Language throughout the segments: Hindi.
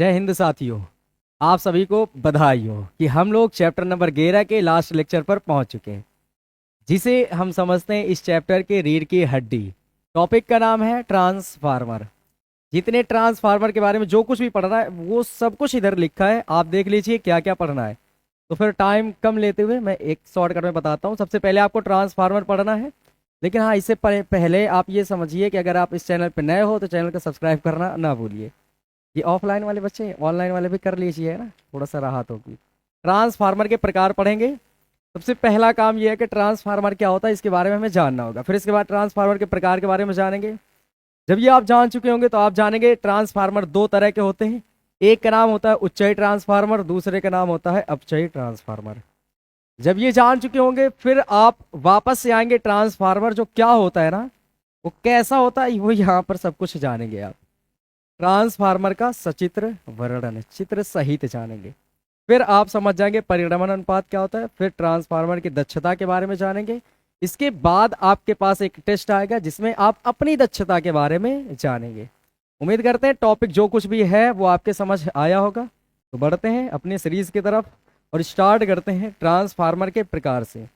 जय हिंद साथियों। आप सभी को बधाई हो कि हम लोग चैप्टर नंबर 11 के लास्ट लेक्चर पर पहुंच चुके हैं, जिसे हम समझते हैं इस चैप्टर के रीढ़ की हड्डी। टॉपिक का नाम है ट्रांसफार्मर। जितने ट्रांसफार्मर के बारे में जो कुछ भी पढ़ना है वो सब कुछ इधर लिखा है, आप देख लीजिए क्या क्या पढ़ना है। तो फिर टाइम कम लेते हुए मैं एक शॉर्टकट में बताता हूँ। सबसे पहले आपको ट्रांसफार्मर पढ़ना है, लेकिन हाँ, इससे पहले आप ये समझिए कि अगर आप इस चैनल पर नए हो तो चैनल को सब्सक्राइब करना ना भूलिए। ये ऑफलाइन वाले बच्चे ऑनलाइन वाले भी कर लीजिए, है ना, थोड़ा सा राहत होगी। ट्रांसफार्मर के प्रकार पढ़ेंगे। सबसे पहला काम ये है कि ट्रांसफार्मर क्या होता है इसके बारे में हमें जानना होगा। फिर इसके बाद ट्रांसफार्मर के प्रकार के बारे में जानेंगे। जब ये आप जान चुके होंगे तो आप जानेंगे ट्रांसफार्मर दो तरह के होते हैं। एक का नाम होता है उच्चयी ट्रांसफार्मर, दूसरे का नाम होता है अपचयी ट्रांसफार्मर। जब ये जान चुके होंगे फिर आप वापस से आएंगे ट्रांसफार्मर जो क्या होता है ना, वो कैसा होता है, वो यहाँ पर सब कुछ जानेंगे आप। ट्रांसफार्मर का सचित्र वर्णन चित्र सहित जानेंगे। फिर आप समझ जाएंगे परिणमन अनुपात क्या होता है। फिर ट्रांसफार्मर की दक्षता के बारे में जानेंगे। इसके बाद आपके पास एक टेस्ट आएगा जिसमें आप अपनी दक्षता के बारे में जानेंगे। उम्मीद करते हैं टॉपिक जो कुछ भी है वो आपके समझ आया होगा। तो बढ़ते हैं अपने सीरीज की तरफ और स्टार्ट करते हैं ट्रांसफार्मर के प्रकार से।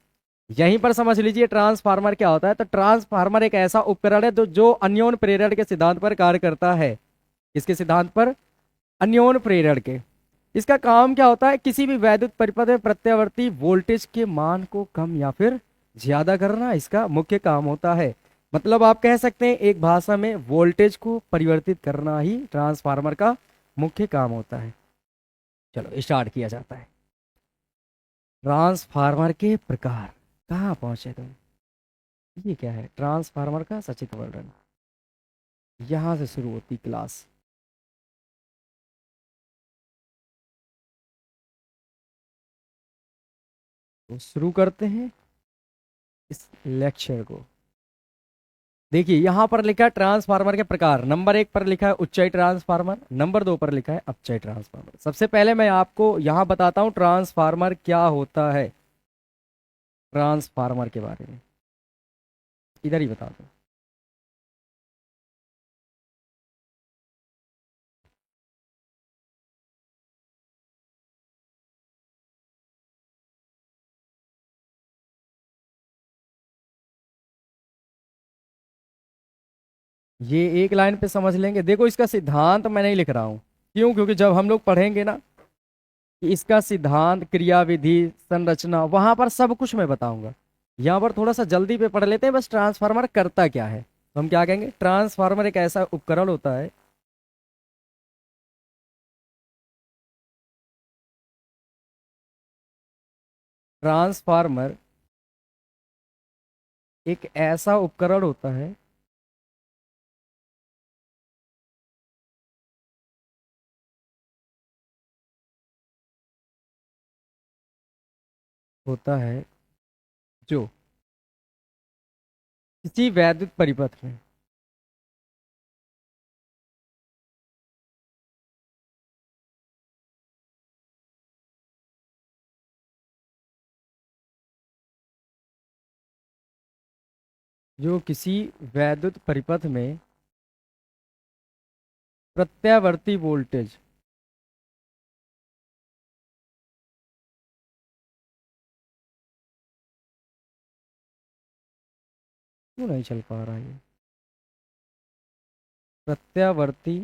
यहीं पर समझ लीजिए ट्रांसफार्मर क्या होता है। तो ट्रांसफार्मर एक ऐसा उपकरण है जो अन्योन्य प्रेरण के सिद्धांत पर कार्य करता है। इसके सिद्धांत पर, अन्योन्य प्रेरण के। इसका काम क्या होता है, किसी भी वैद्युत परिपथ में प्रत्यावर्ती वोल्टेज के मान को कम या फिर ज्यादा करना इसका मुख्य काम होता है। मतलब आप कह सकते हैं एक भाषा में वोल्टेज को परिवर्तित करना ही ट्रांसफार्मर का मुख्य काम होता है। चलो स्टार्ट किया जाता है। ट्रांसफार्मर के प्रकार। कहाँ पहुंचे तुम? ये क्या है? ट्रांसफार्मर का सचित्र वर्णन। यहां से शुरू होती क्लास। तो शुरू करते हैं इस लेक्चर को। देखिए यहां पर लिखा है ट्रांसफार्मर के प्रकार। नंबर 1 पर लिखा है उच्चयी ट्रांसफार्मर, नंबर 2 पर लिखा है अपचयी ट्रांसफार्मर। सबसे पहले मैं आपको यहां बताता हूं ट्रांसफार्मर क्या होता है। ट्रांसफार्मर के बारे में इधर ही बता दो। ये एक लाइन पे समझ लेंगे। देखो इसका सिद्धांत मैं नहीं लिख रहा हूं, क्यों? क्योंकि जब हम लोग पढ़ेंगे ना कि इसका सिद्धांत, क्रियाविधि, संरचना, वहां पर सब कुछ मैं बताऊंगा। यहाँ पर थोड़ा सा जल्दी पे पढ़ लेते हैं बस। ट्रांसफार्मर करता क्या है तो हम क्या कहेंगे, ट्रांसफार्मर एक ऐसा उपकरण होता है। ट्रांसफार्मर एक ऐसा उपकरण होता है होता है जो किसी वैद्युत परिपथ में जो किसी वैद्युत परिपथ में प्रत्यावर्ती वोल्टेज क्यों नहीं चल पा रहा है ये? प्रत्यावर्ती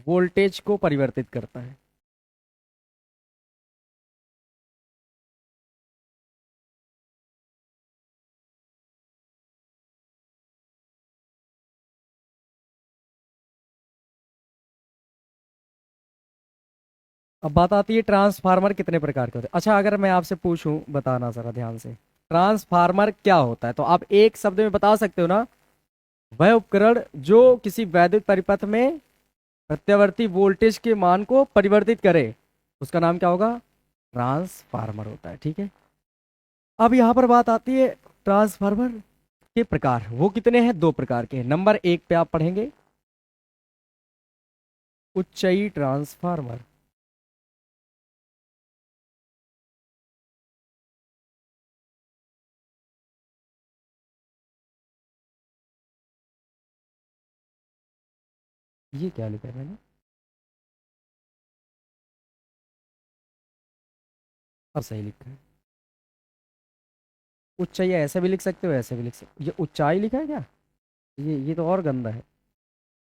वोल्टेज को परिवर्तित करता है। अब बात आती है ट्रांसफार्मर कितने प्रकार के होते हैं। अच्छा अगर मैं आपसे पूछूं, बताना जरा ध्यान से, ट्रांसफार्मर क्या होता है तो आप एक शब्द में बता सकते हो ना। वह उपकरण जो किसी वैद्युत परिपथ में प्रत्यावर्ती वोल्टेज के मान को परिवर्तित करे उसका नाम क्या होगा? ट्रांसफार्मर होता है। ठीक है। अब यहां पर बात आती है ट्रांसफार्मर के प्रकार। वो कितने हैं? दो प्रकार के हैं। नंबर 1 पे आप पढ़ेंगे उच्चयी ट्रांसफार्मर। ये क्या लिखा है मैंने? अब सही लिखा है। ऊंचाई ऐसे भी लिख सकते हो, ऐसे भी लिख सकते हो। ये ऊंचाई लिखा है क्या? ये तो और गंदा है।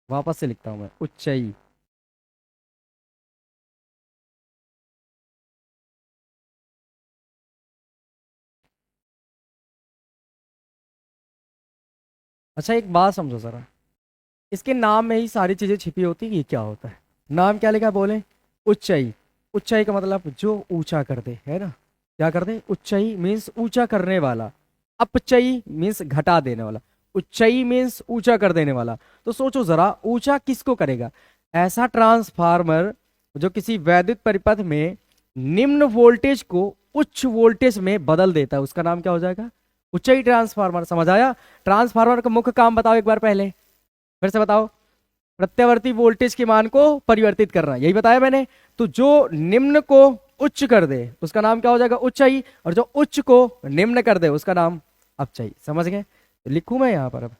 वापस से लिखता हूँ मैं, ऊंचाई। अच्छा एक बात समझो जरा, इसके नाम में ही सारी चीजें छिपी होती है। ये क्या होता है? नाम क्या लिखा है बोले? ऊंचाई। ऊंचाई का मतलब जो ऊंचा कर दे, है ना? क्या कर दे? ऊंचाई मीन्स ऊंचा करने वाला। अपचई मीन्स घटा देने वाला। ऊंचाई मीन्स ऊंचा कर देने वाला। तो सोचो जरा, ऊंचा किसको करेगा? ऐसा ट्रांसफार्मर जो किसी वैद्युत परिपथ में निम्न वोल्टेज को उच्च वोल्टेज में बदल देता है, उसका नाम क्या हो जाएगा? ऊंचाई ट्रांसफार्मर। समझ आया? ट्रांसफार्मर का मुख्य काम बताओ एक बार पहले, फिर से बताओ। प्रत्यावर्ती वोल्टेज के मान को परिवर्तित करना, यही बताया मैंने। तो जो निम्न को उच्च कर दे उसका नाम क्या हो जाएगा? उच्चाई। और जो उच्च को निम्न कर दे उसका नाम अपचाई। समझ गए? तो लिखूं मैं यहां पर अब,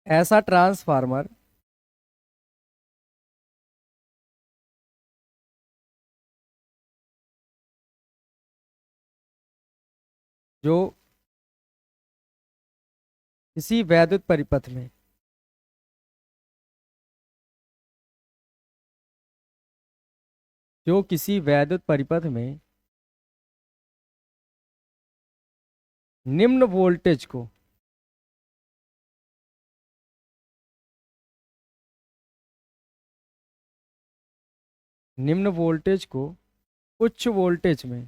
ऐसा ट्रांसफार्मर जो किसी वैद्युत परिपथ में जो किसी वैद्युत परिपथ में निम्न वोल्टेज को निम्न वोल्टेज को उच्च वोल्टेज में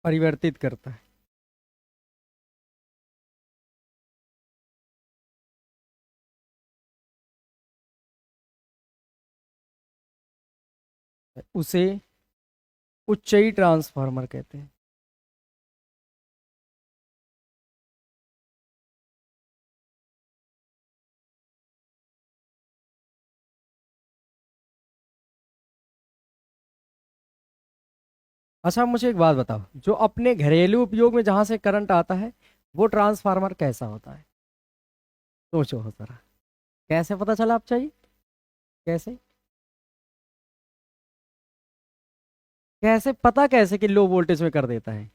परिवर्तित करता है, उसे उच्चई ट्रांसफार्मर कहते हैं। अच्छा मुझे एक बात बताओ, जो अपने घरेलू उपयोग में जहां से करंट आता है वो ट्रांसफार्मर कैसा होता है? सोचो हो जरा। कैसे पता चला आप चाहिए? कैसे? कैसे पता कैसे कि लो वोल्टेज में कर देता है?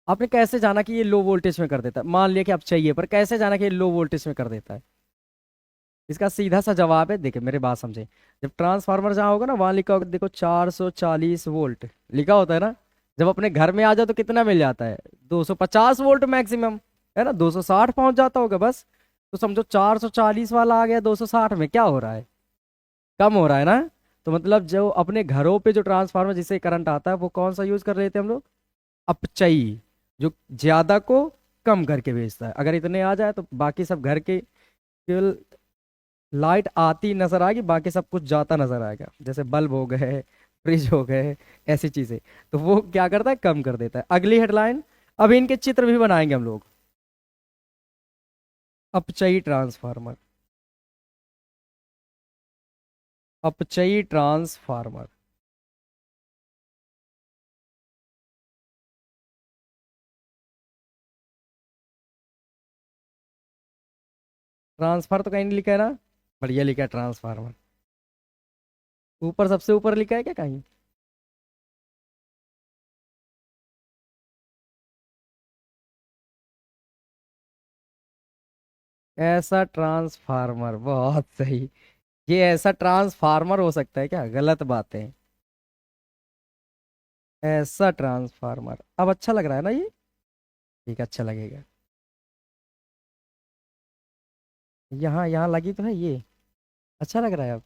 आपने कैसे जाना कि ये लो वोल्टेज में कर देता है? मान लिया कि आप चाहिए, पर कैसे जाना कि ये लो वोल्टेज में कर देता है? इसका सीधा सा जवाब है, देखिए मेरे बात समझे। जब ट्रांसफार्मर जहाँ होगा ना वहां लिखा होगा, देखो 440 वोल्ट लिखा होता है ना। जब अपने घर में आ जाओ तो कितना मिल जाता है? 250 वोल्ट मैक्सिमम, है ना? 260 पहुंच जाता होगा बस। तो समझो 440 वाला आ गया 260 में, क्या हो रहा है? कम हो रहा है ना? तो मतलब जो अपने घरों पे जो ट्रांसफार्मर जिससे करंट आता है वो कौन सा यूज कर रहे थे हम लोग? अपचयी। जो ज्यादा को कम करके भेजता है। अगर इतने आ जाए तो बाकी सब घर के केवल लाइट आती नजर आएगी, बाकी सब कुछ जाता नजर आएगा, जैसे बल्ब हो गए, फ्रिज हो गए, ऐसी चीजें। तो वो क्या करता है? कम कर देता है। अगली हेडलाइन, अब इनके चित्र भी बनाएंगे हम लोग। अपचयी ट्रांसफार्मर। अपचयी ट्रांसफार्मर। ट्रांसफर तो कहीं नहीं लिखा है ना? बढ़िया लिखा है ट्रांसफार्मर। ऊपर सबसे ऊपर लिखा है क्या कहीं? ऐसा ट्रांसफार्मर, बहुत सही। ये ऐसा ट्रांसफार्मर हो सकता है क्या? गलत बात है। ऐसा ट्रांसफार्मर अब अच्छा लग रहा है ना ये? ठीक, अच्छा लगेगा। यहाँ यहाँ लगी तो है ये। अच्छा लग रहा है अब?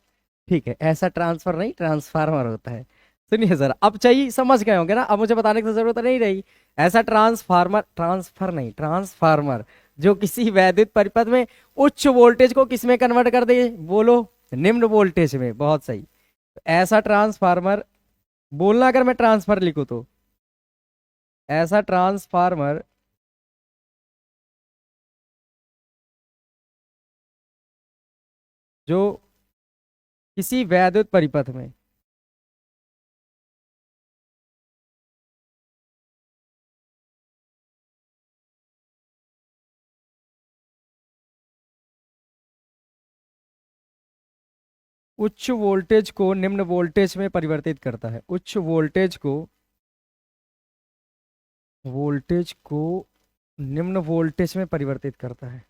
ठीक है, ऐसा ट्रांसफर नहीं ट्रांसफार्मर होता है। सुनिए जरा, अब चाहिए समझ गए होंगे ना, अब मुझे बताने की जरूरत नहीं रही। ऐसा ट्रांसफार्मर, ट्रांसफर नहीं ट्रांसफार्मर, जो किसी वैद्युत परिपथ में उच्च वोल्टेज को किस में कन्वर्ट कर दे? बोलो। निम्न वोल्टेज में, बहुत सही। तो ऐसा ट्रांसफार्मर, बोलना अगर मैं ट्रांसफर लिखूं तो, ऐसा ट्रांसफार्मर जो किसी वैद्युत परिपथ में उच्च वोल्टेज को निम्न वोल्टेज में परिवर्तित करता है। उच्च वोल्टेज को निम्न वोल्टेज में परिवर्तित करता है।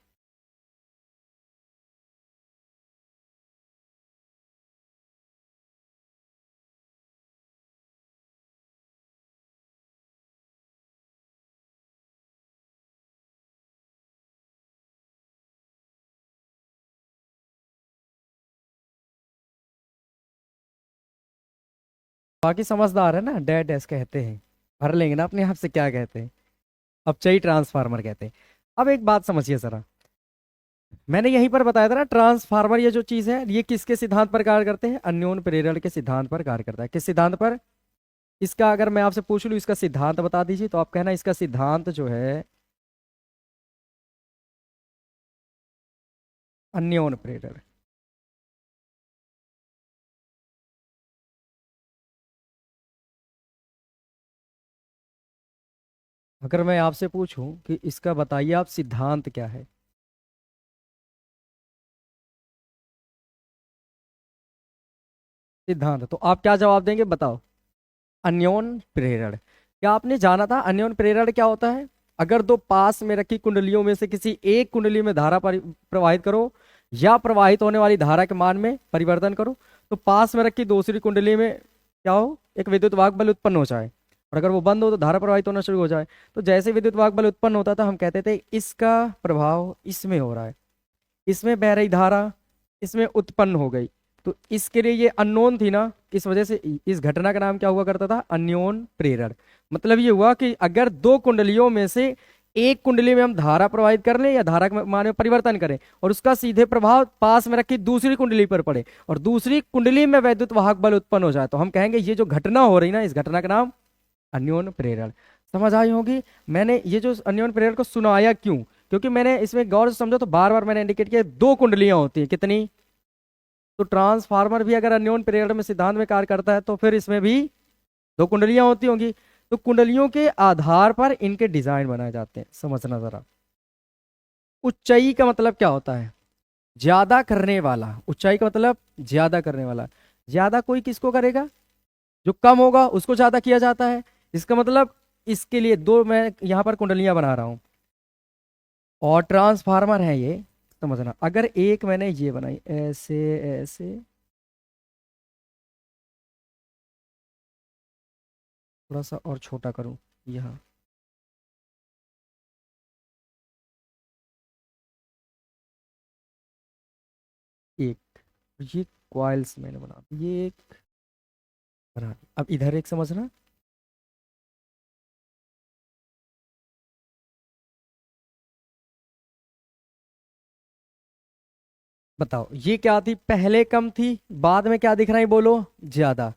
बाकी समझदार है ना, डेड डैश कहते हैं, भर लेंगे ना अपने आप से क्या कहते हैं। अपचयी ट्रांसफार्मर कहते हैं। अब एक बात समझिए जरा, मैंने यहीं पर बताया था ना, ट्रांसफार्मर ये जो चीज है ये किसके सिद्धांत पर कार्य करते हैं? अन्योन प्रेरण के सिद्धांत पर कार्य करता है। किस सिद्धांत पर? इसका अगर मैं आपसे पूछ लूं इसका सिद्धांत बता दीजिए, तो आप कहना इसका सिद्धांत जो है अन्योन प्रेरण। अगर मैं आपसे पूछूं कि इसका बताइए आप सिद्धांत क्या है? सिद्धांत, तो आप क्या जवाब देंगे बताओ? अन्योन प्रेरण। क्या आपने जाना था अन्योन प्रेरण क्या होता है? अगर दो पास में रखी कुंडलियों में से किसी एक कुंडली में धारा प्रवाहित करो या प्रवाहित होने वाली धारा के मान में परिवर्तन करो, तो पास में रखी दूसरी कुंडली में क्या हो? एक विद्युत वाहक बल उत्पन्न हो जाए, और अगर वो बंद हो तो धारा प्रवाहित होना शुरू हो जाए। तो जैसे विद्युत वाहक बल उत्पन्न होता था हम कहते थे इसका प्रभाव इसमें हो रहा है, इसमें बह रही धारा इसमें उत्पन्न हो गई। तो इसके लिए ये अननोन थी ना, इस वजह से इस घटना का नाम क्या हुआ करता था? अन्योन प्रेरण। मतलब ये हुआ कि अगर दो कुंडलियों में से एक कुंडली में हम धारा प्रवाहित कर लें या धारा के मान में परिवर्तन करें और उसका सीधे प्रभाव पास में रखी दूसरी कुंडली पर पड़े और दूसरी कुंडली में वैद्युत वाहक बल उत्पन्न हो जाए, तो हम कहेंगे ये जो घटना हो रही ना, इस घटना का नाम अन्योन प्रेरण। समझ आई होगी। मैंने ये जो अन्योन प्रेरण को सुनाया क्यों? क्योंकि मैंने इसमें गौर से समझो तो बार बार मैंने इंडिकेट किया दो कुंडलियां होती हैं, कितनी? तो ट्रांसफार्मर भी अगर अन्योन प्रेरण में सिद्धांत में कार्य करता है तो फिर इसमें भी दो कुंडलियां होती होंगी। तो कुंडलियों के आधार पर इनके डिजाइन बनाए जाते हैं, समझना जरा। ऊंचाई का मतलब क्या होता है? ज्यादा करने वाला। ऊंचाई का मतलब ज्यादा करने वाला। ज्यादा कोई किसको करेगा? जो कम होगा उसको ज्यादा किया जाता है। इसका मतलब इसके लिए दो मैं यहां पर कुंडलियां बना रहा हूं और ट्रांसफार्मर है ये, समझना। अगर एक मैंने ये बनाई ऐसे ऐसे, थोड़ा सा और छोटा करूं यहाँ, एक, ये कॉइल्स मैंने बना दी, ये एक बना दी। अब इधर एक समझना। बताओ ये क्या थी? पहले कम थी, बाद में क्या दिख रहा है बोलो? ज्यादा।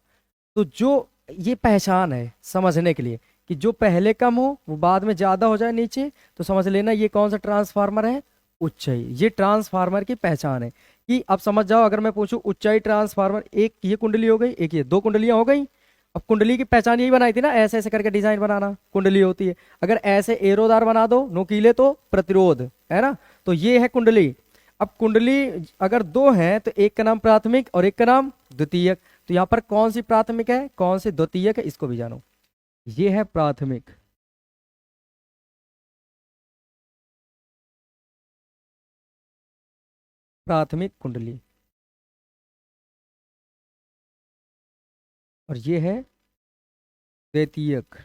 तो जो ये पहचान है समझने के लिए कि जो पहले कम हो वो बाद में ज्यादा हो जाए नीचे, तो समझ लेना ये कौन सा ट्रांसफार्मर है? उच्चाई। ये ट्रांसफार्मर की पहचान है। कि अब समझ जाओ, अगर मैं पूछूं उच्चाई ट्रांसफार्मर, एक ये कुंडली हो गई, एक ये, दो कुंडलियां हो गई। अब कुंडली की पहचान यही बनाई थी ना, ऐसे ऐसे करके डिजाइन बनाना कुंडली होती है। अगर ऐसे एरोदार बना दो नोकीले तो प्रतिरोध है ना। तो ये है कुंडली। अब कुंडली अगर दो हैं तो एक का नाम प्राथमिक और एक का नाम द्वितीयक। तो यहाँ पर कौन सी प्राथमिक है कौन सी द्वितीयक है इसको भी जानो। ये है प्राथमिक, प्राथमिक कुंडली, और ये है द्वितीयक।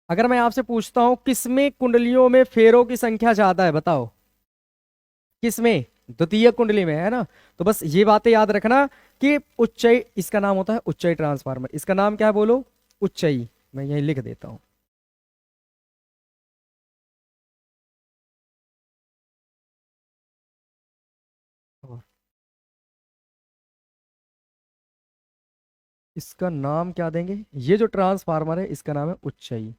अगर मैं आपसे पूछता हूं किसमें कुंडलियों में फेरों की संख्या ज्यादा है बताओ? किसमें? द्वितीय कुंडली में, है ना। तो बस ये बातें याद रखना कि उच्चई इसका नाम होता है, उच्चई ट्रांसफार्मर। इसका नाम क्या है बोलो? उच्चई। मैं यही लिख देता हूं। और इसका नाम क्या देंगे? ये जो ट्रांसफार्मर है इसका नाम है उच्चई।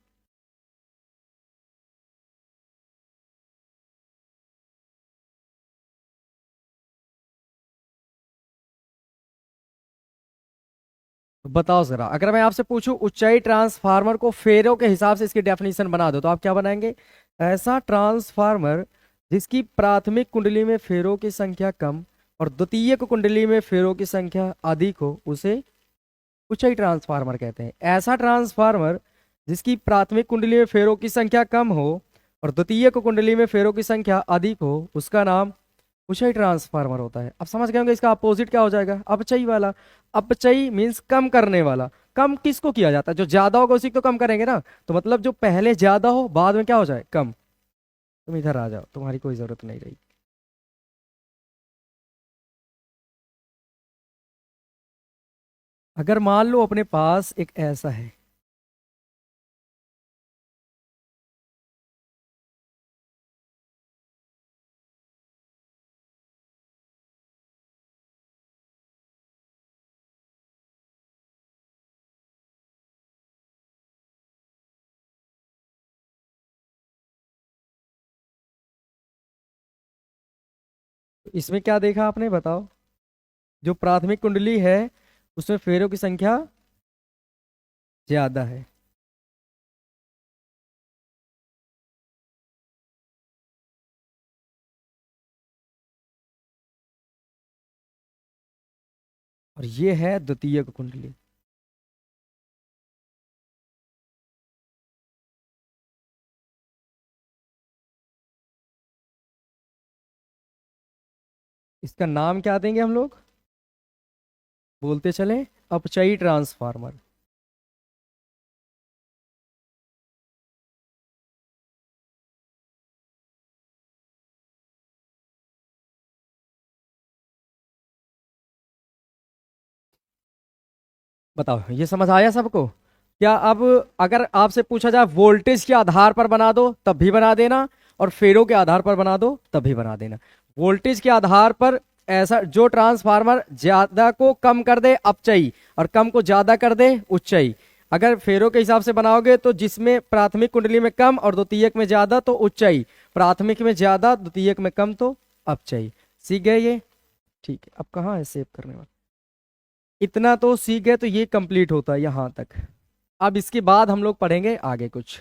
तो बताओ जरा, अगर मैं आपसे पूछूं ऊंचाई ट्रांसफार्मर को फेरों के हिसाब से इसकी डेफिनेशन बना दो, तो आप क्या बनाएंगे? ऐसा ट्रांसफार्मर जिसकी प्राथमिक कुंडली में फेरों की संख्या कम और द्वितीयक कुंडली में फेरों की संख्या अधिक हो उसे ऊंचाई ट्रांसफार्मर कहते हैं। ऐसा ट्रांसफार्मर जिसकी प्राथमिक कुंडली में फेरों की संख्या कम हो और द्वितीयक कुंडली में फेरों की संख्या अधिक हो उसका नाम ऊंचाई ट्रांसफार्मर होता है। अब समझ गए होंगे इसका अपोजिट क्या हो जाएगा? अपचयी वाला। अपचयी मीन्स कम करने वाला। कम किसको किया जाता है? जो ज्यादा होगा उसी को कम करेंगे ना। तो मतलब जो पहले ज्यादा हो बाद में क्या हो जाए? कम। तुम इधर आ जाओ, तुम्हारी कोई जरूरत नहीं रही। अगर मान लो अपने पास एक ऐसा है, तो इसमें क्या देखा आपने बताओ? जो प्राथमिक कुंडली है उसमें फेरों की संख्या ज्यादा है। और ये है द्वितीयक कुंडली। इसका नाम क्या देंगे हम लोग? बोलते चले, अपचयी ट्रांसफार्मर। बताओ ये समझ आया सबको? क्या अब अगर आपसे पूछा जाए वोल्टेज के आधार पर बना दो तब भी बना देना, और फेरों के आधार पर बना दो तब भी बना देना। वोल्टेज के आधार पर ऐसा जो ट्रांसफार्मर ज्यादा को कम कर दे अपचयी और कम को ज्यादा कर दे उच्चयी। अगर फेरों के हिसाब से बनाओगे तो जिसमें प्राथमिक कुंडली में कम और द्वितीयक में ज्यादा तो उच्चयी, प्राथमिक में ज्यादा द्वितीयक में कम तो अपचयी। सीख गए ये? ठीक है, अब कहाँ है सेव करने वाला? इतना तो सीख गए तो ये कंप्लीट होता है यहां तक। अब इसके बाद हम लोग पढ़ेंगे आगे कुछ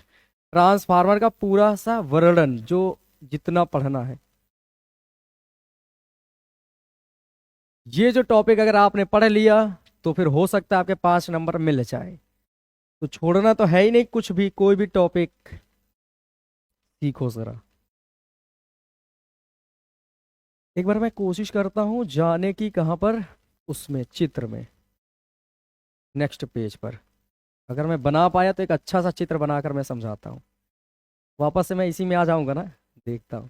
ट्रांसफार्मर का पूरा सा वर्णन, जो जितना पढ़ना है। ये जो टॉपिक अगर आपने पढ़ लिया तो फिर हो सकता है आपके 5 नंबर मिल जाए। तो छोड़ना तो है ही नहीं कुछ भी, कोई भी टॉपिक सीखो जरा। एक बार मैं कोशिश करता हूं जाने की, कहां पर? उसमें चित्र में, नेक्स्ट पेज पर। अगर मैं बना पाया तो एक अच्छा सा चित्र बनाकर मैं समझाता हूँ। वापस से मैं इसी में आ जाऊंगा ना। देखता हूँ,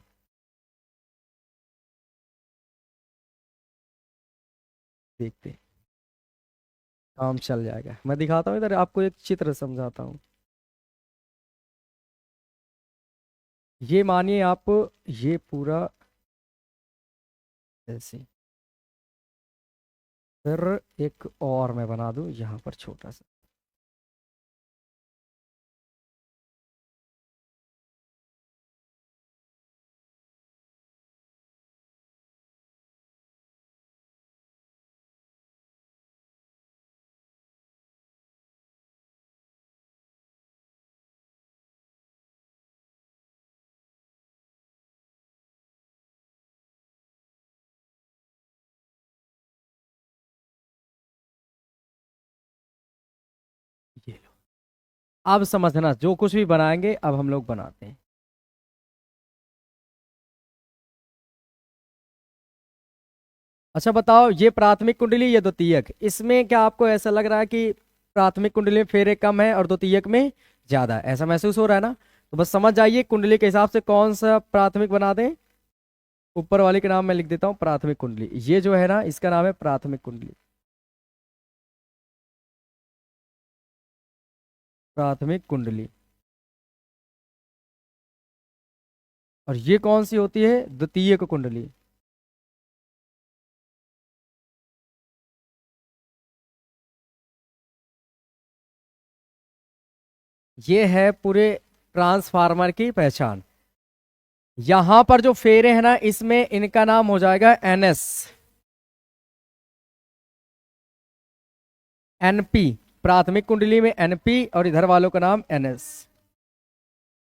देखते हैं, काम चल जाएगा। मैं दिखाता हूँ इधर आपको एक चित्र समझाता हूँ। ये मानिए आप, ये पूरा ऐसे, फिर एक और मैं बना दूं यहाँ पर छोटा सा। ये लो, अब समझना जो कुछ भी बनाएंगे अब हम लोग बनाते हैं। अच्छा बताओ, ये प्राथमिक कुंडली ये द्वितीयक, इसमें क्या आपको ऐसा लग रहा है कि प्राथमिक कुंडली में फेरे कम है और द्वितीयक में ज्यादा? ऐसा महसूस हो रहा है ना? तो बस समझ जाइए कुंडली के हिसाब से कौन सा प्राथमिक बना दें। ऊपर वाले के नाम मैं लिख देता हूँ प्राथमिक कुंडली। ये जो है ना इसका नाम है प्राथमिक कुंडली। प्राथमिक कुंडली। और ये कौन सी होती है? द्वितीयक कुंडली। ये है पूरे ट्रांसफार्मर की पहचान। यहां पर जो फेरे हैं ना इसमें इनका नाम हो जाएगा एनएस। एनपी, प्राथमिक कुंडली में एनपी और इधर वालों का नाम एनएस।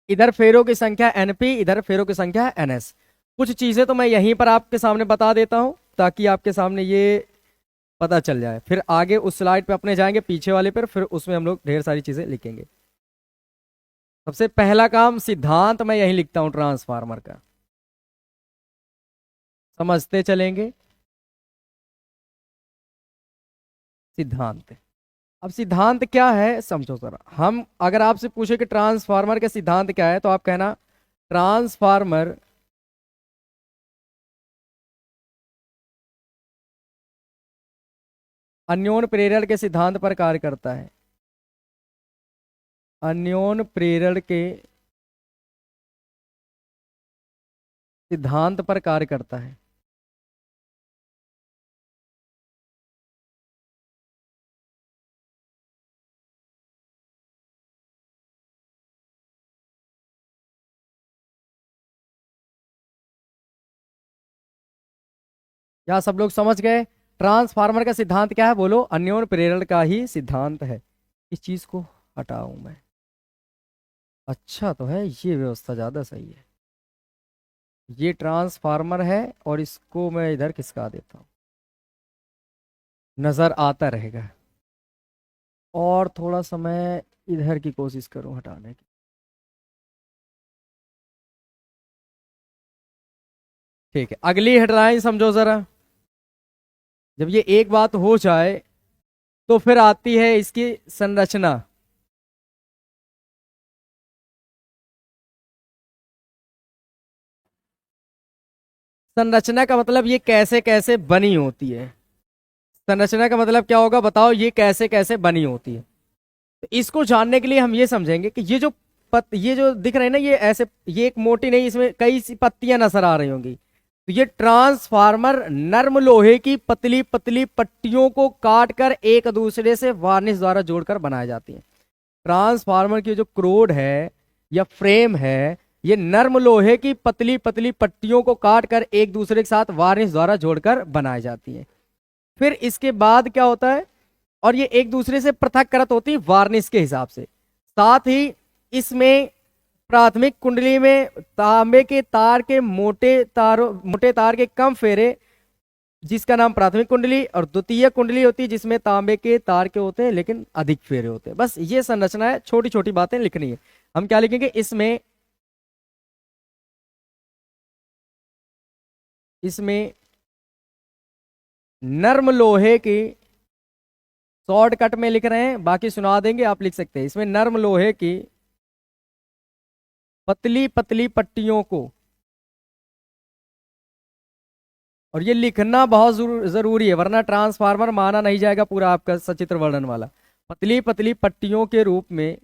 इधर फेरों की संख्या एनपी, इधर फेरों की संख्या एनएस। कुछ चीजें तो मैं यहीं पर आपके सामने बता देता हूं ताकि आपके सामने ये पता चल जाए, फिर आगे उस स्लाइड पे अपने जाएंगे पीछे वाले पर, फिर उसमें हम लोग ढेर सारी चीजें लिखेंगे। सबसे पहला काम, सिद्धांत मैं यहीं लिखता हूं ट्रांसफार्मर का, समझते चलेंगे। सिद्धांत, अब सिद्धांत क्या है समझो जरा। हम अगर आपसे पूछे कि ट्रांसफार्मर का सिद्धांत क्या है तो आप कहना ट्रांसफार्मर अन्योन प्रेरण के सिद्धांत पर कार्य करता है। अन्योन प्रेरण के सिद्धांत पर कार्य करता है। क्या सब लोग समझ गए? ट्रांसफार्मर का सिद्धांत क्या है बोलो? अन्योन प्रेरण का ही सिद्धांत है। इस चीज को हटाऊं मैं? अच्छा तो है, ये व्यवस्था ज्यादा सही है। ये ट्रांसफार्मर है और इसको मैं इधर खिसका देता हूं, नजर आता रहेगा। और थोड़ा समय इधर की कोशिश करूं हटाने की। ठीक है, अगली हेडलाइन समझो जरा। जब ये एक बात हो जाए तो फिर आती है इसकी संरचना। संरचना का मतलब ये कैसे कैसे बनी होती है। संरचना का मतलब क्या होगा बताओ, ये कैसे कैसे बनी होती है। तो इसको जानने के लिए हम ये समझेंगे कि ये जो ये जो दिख रहे हैं ना, ये ऐसे, ये एक मोटी नहीं, इसमें कई सी पत्तियां नजर आ रही होंगी। तो ये ट्रांसफार्मर नर्म लोहे की पतली पतली पट्टियों को काट कर एक दूसरे से वार्निश द्वारा जोड़कर बनाई जाती है। ट्रांसफार्मर की जो क्रोड है या फ्रेम है, ये नर्म लोहे की पतली पतली पट्टियों को काट कर एक दूसरे के साथ वार्निश द्वारा जोड़कर बनाई जाती है। फिर इसके बाद क्या होता है, और ये एक दूसरे से पृथक करत होती है वार्निश के हिसाब से। साथ ही इसमें प्राथमिक कुंडली में तांबे के तार के मोटे तार के कम फेरे, जिसका नाम प्राथमिक कुंडली, और द्वितीय कुंडली होती है जिसमें तांबे के तार के होते हैं लेकिन अधिक फेरे होते हैं। बस ये संरचना है, छोटी छोटी बातें लिखनी है। हम क्या लिखेंगे इसमें, इसमें नर्म लोहे की, शॉर्टकट में लिख रहे हैं बाकी सुना देंगे, आप लिख सकते हैं। इसमें नर्म लोहे की पतली पतली पट्टियों को, और ये लिखना बहुत जरूरी है वरना ट्रांसफार्मर माना नहीं जाएगा पूरा आपका सचित्र वर्णन वाला। पतली पतली पट्टियों के रूप में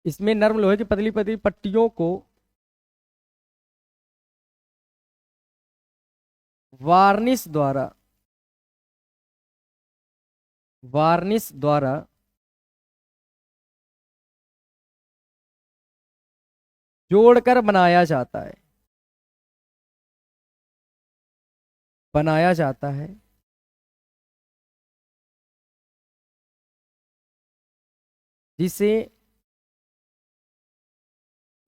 इसमें नर्म लोहे की पतली पतली पट्टियों को वार्निश द्वारा, वार्निश द्वारा जोड़कर बनाया जाता है, बनाया जाता है। जिसे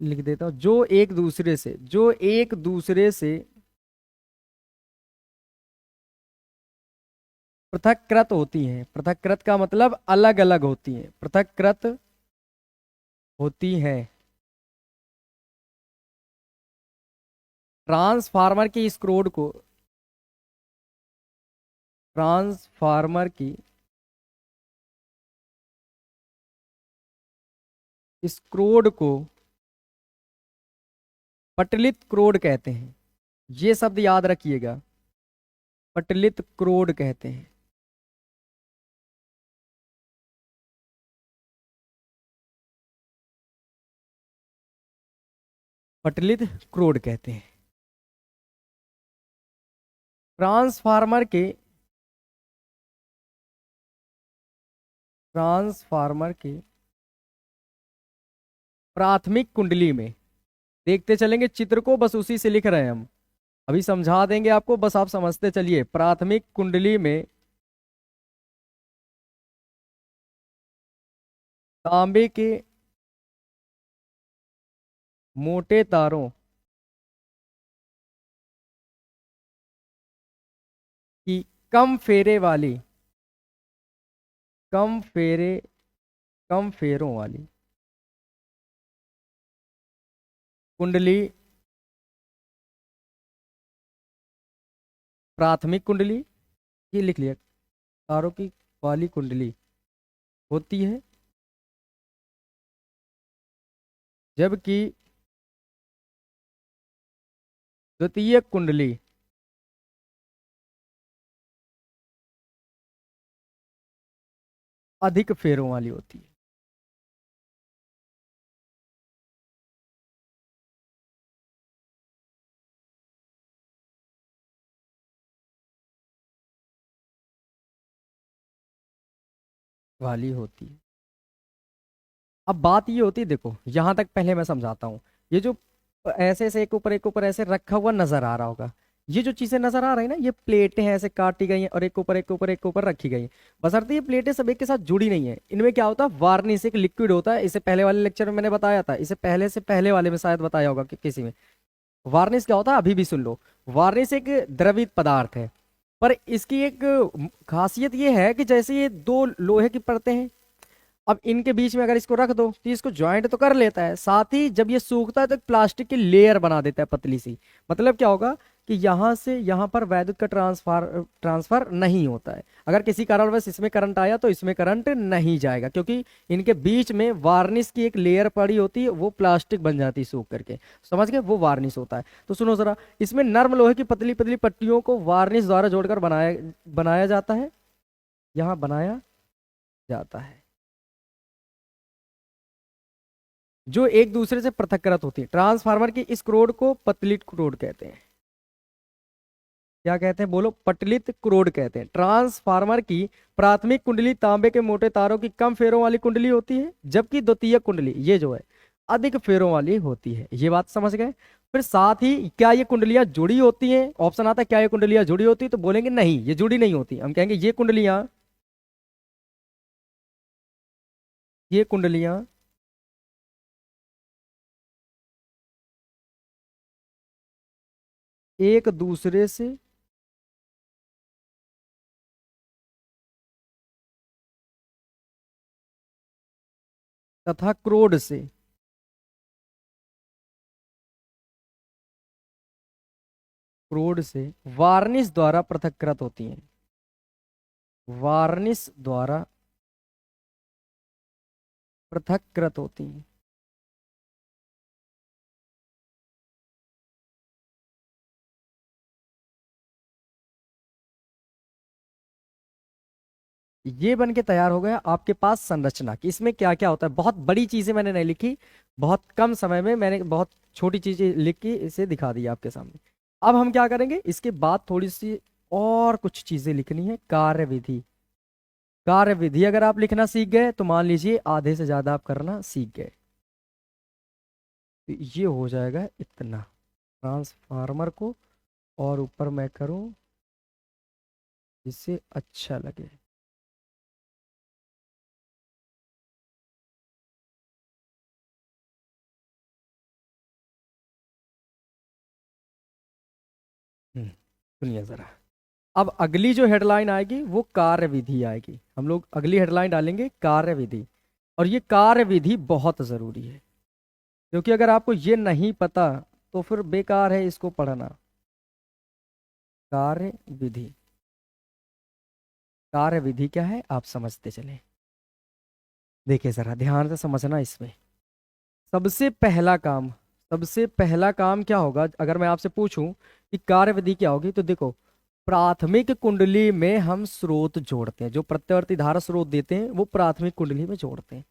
लिख देता हूं, जो एक दूसरे से, जो एक दूसरे से पृथककृत होती हैं। पृथककृत का मतलब अलग अलग होती हैं, पृथककृत होती हैं। ट्रांसफार्मर की इस क्रोड को, ट्रांसफार्मर की इस क्रोड को पटलित क्रोड कहते हैं। ये शब्द याद रखिएगा, पटलित क्रोड कहते हैं। पटलित क्रोड कहते हैं। ट्रांसफार्मर के, ट्रांसफार्मर के प्राथमिक कुंडली में, देखते चलेंगे चित्र को, बस उसी से लिख रहे हैं हम। अभी समझा देंगे आपको, बस आप समझते चलिए। प्राथमिक कुंडली में तांबे के मोटे तारों की कम फेरे वाली, कम फेरे, कम फेरों वाली कुंडली प्राथमिक कुंडली, ये लिख लिया, तारों की वाली कुंडली होती है, जबकि द्वितीयक कुंडली अधिक फेरों वाली होती है। वाली होती है। अब बात ये होती है, देखो यहां तक पहले मैं समझाता हूँ। ये जो ऐसे ऐसे एक ऊपर ऐसे रखा हुआ नजर आ रहा होगा, ये जो चीजें नजर आ रही है ना, ये प्लेटें हैं, ऐसे काटी गई हैं और एक ऊपर एक ऊपर एक ऊपर रखी गई हैं। बशर्ते ये प्लेटें सब एक के साथ जुड़ी नहीं है। इनमें क्या होता है, वार्निश एक लिक्विड होता है। इसे पहले वाले लेक्चर में मैंने बताया था, इसे पहले से पहले वाले में शायद बताया होगा कि किसी में। वार्निश क्या होता है, अभी भी सुन लो। वार्निश एक द्रवित पदार्थ है, पर इसकी एक खासियत ये है कि जैसे ये दो लोहे की परतें हैं, अब इनके बीच में अगर इसको रख दो तो इसको ज्वाइंट तो कर लेता है, साथ ही जब ये सूखता है तो एक प्लास्टिक की लेयर बना देता है पतली सी। मतलब क्या होगा कि यहां से यहां पर वैद्युत का ट्रांसफर नहीं होता है। अगर किसी कारणवश इसमें करंट आया तो इसमें करंट नहीं जाएगा, क्योंकि इनके बीच में वार्निश की एक लेयर पड़ी होती है, वो प्लास्टिक बन जाती है सूख करके। समझ गए, वो वार्निश होता है। तो सुनो जरा, इसमें नर्म लोहे की पतली पतली पट्टियों को वार्निश द्वारा जोड़कर बनाया बनाया जाता है, यहाँ बनाया जाता है, जो एक दूसरे से पृथक्कृत होती है। ट्रांसफार्मर की इस क्रोड को पतलित क्रोड कहते हैं। क्या कहते हैं बोलो, पटलित क्रोड कहते हैं। ट्रांसफार्मर की प्राथमिक कुंडली तांबे के मोटे तारों की कम फेरों वाली कुंडली होती है, जबकि द्वितीयक कुंडली ये जो है अधिक फेरों वाली होती है। ये बात समझ गए। फिर साथ ही क्या ये कुंडलियां जुड़ी होती हैं, ऑप्शन आता है क्या ये कुंडलियां जुड़ी होती है, तो बोलेंगे नहीं ये जुड़ी नहीं होती। हम कहेंगे ये कुंडलियां एक दूसरे से तथा क्रोड से वार्निश द्वारा पृथक्कृत होती हैं, वार्निश द्वारा पृथक्कृत होती हैं। ये बन के तैयार हो गया आपके पास संरचना की। इसमें क्या क्या होता है, बहुत बड़ी चीजें मैंने नहीं लिखी, बहुत कम समय में मैंने बहुत छोटी चीजें लिख के इसे दिखा दी आपके सामने। अब हम क्या करेंगे, इसके बाद थोड़ी सी और कुछ चीजें लिखनी है। कार्यविधि, कार्यविधि अगर आप लिखना सीख गए तो मान लीजिए आधे से ज्यादा आप करना सीख गए। तो ये हो जाएगा इतना ट्रांसफार्मर को, और ऊपर मैं करूं जिससे अच्छा लगे। सुनिए जरा, अब अगली जो हेडलाइन आएगी वो कार्यविधि आएगी। हम लोग अगली हेडलाइन डालेंगे कार्यविधि। और ये कार्यविधि बहुत जरूरी है, क्योंकि अगर आपको ये नहीं पता तो फिर बेकार है इसको पढ़ना। कार्यविधि, कार्यविधि क्या है आप समझते चले। देखिए जरा ध्यान से समझना। इसमें सबसे पहला काम, सबसे पहला काम क्या होगा, अगर मैं आपसे पूछूं कि कार्यविधि क्या होगी, तो देखो प्राथमिक कुंडली में हम स्रोत जोड़ते हैं, जो प्रत्यावर्ती धारा स्रोत देते हैं वो प्राथमिक कुंडली में जोड़ते हैं।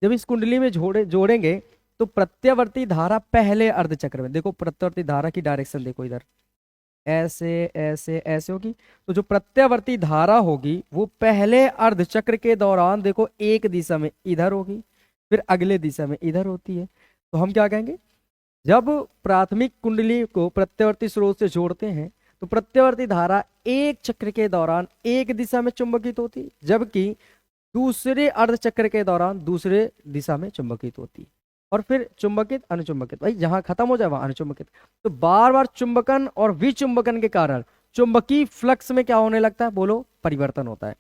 जब इस कुंडली में जोड़ेंगे तो प्रत्यावर्ती धारा पहले अर्धचक्र में, देखो प्रत्यावर्ती धारा की डायरेक्शन देखो इधर, ऐसे ऐसे ऐसे होगी। तो जो प्रत्यावर्ती धारा होगी वो पहले अर्धचक्र के दौरान देखो एक दिशा में इधर होगी, फिर अगले दिशा में इधर होती है। तो हम क्या कहेंगे, जब प्राथमिक कुंडली को प्रत्यावर्ती स्रोत से जोड़ते हैं तो प्रत्यावर्ती धारा एक चक्र के दौरान एक दिशा में चुंबकित होती है, जबकि दूसरे अर्धचक्र के दौरान दूसरे दिशा में चुंबकित होती है। और फिर चुंबकित अनुचुंबकित, भाई जहां खत्म हो जाए वहां अनुचुंबकित। तो बार बार चुंबकन और विचुंबकन के कारण चुंबकीय फ्लक्स में क्या होने लगता है, बोलो, परिवर्तन होता है।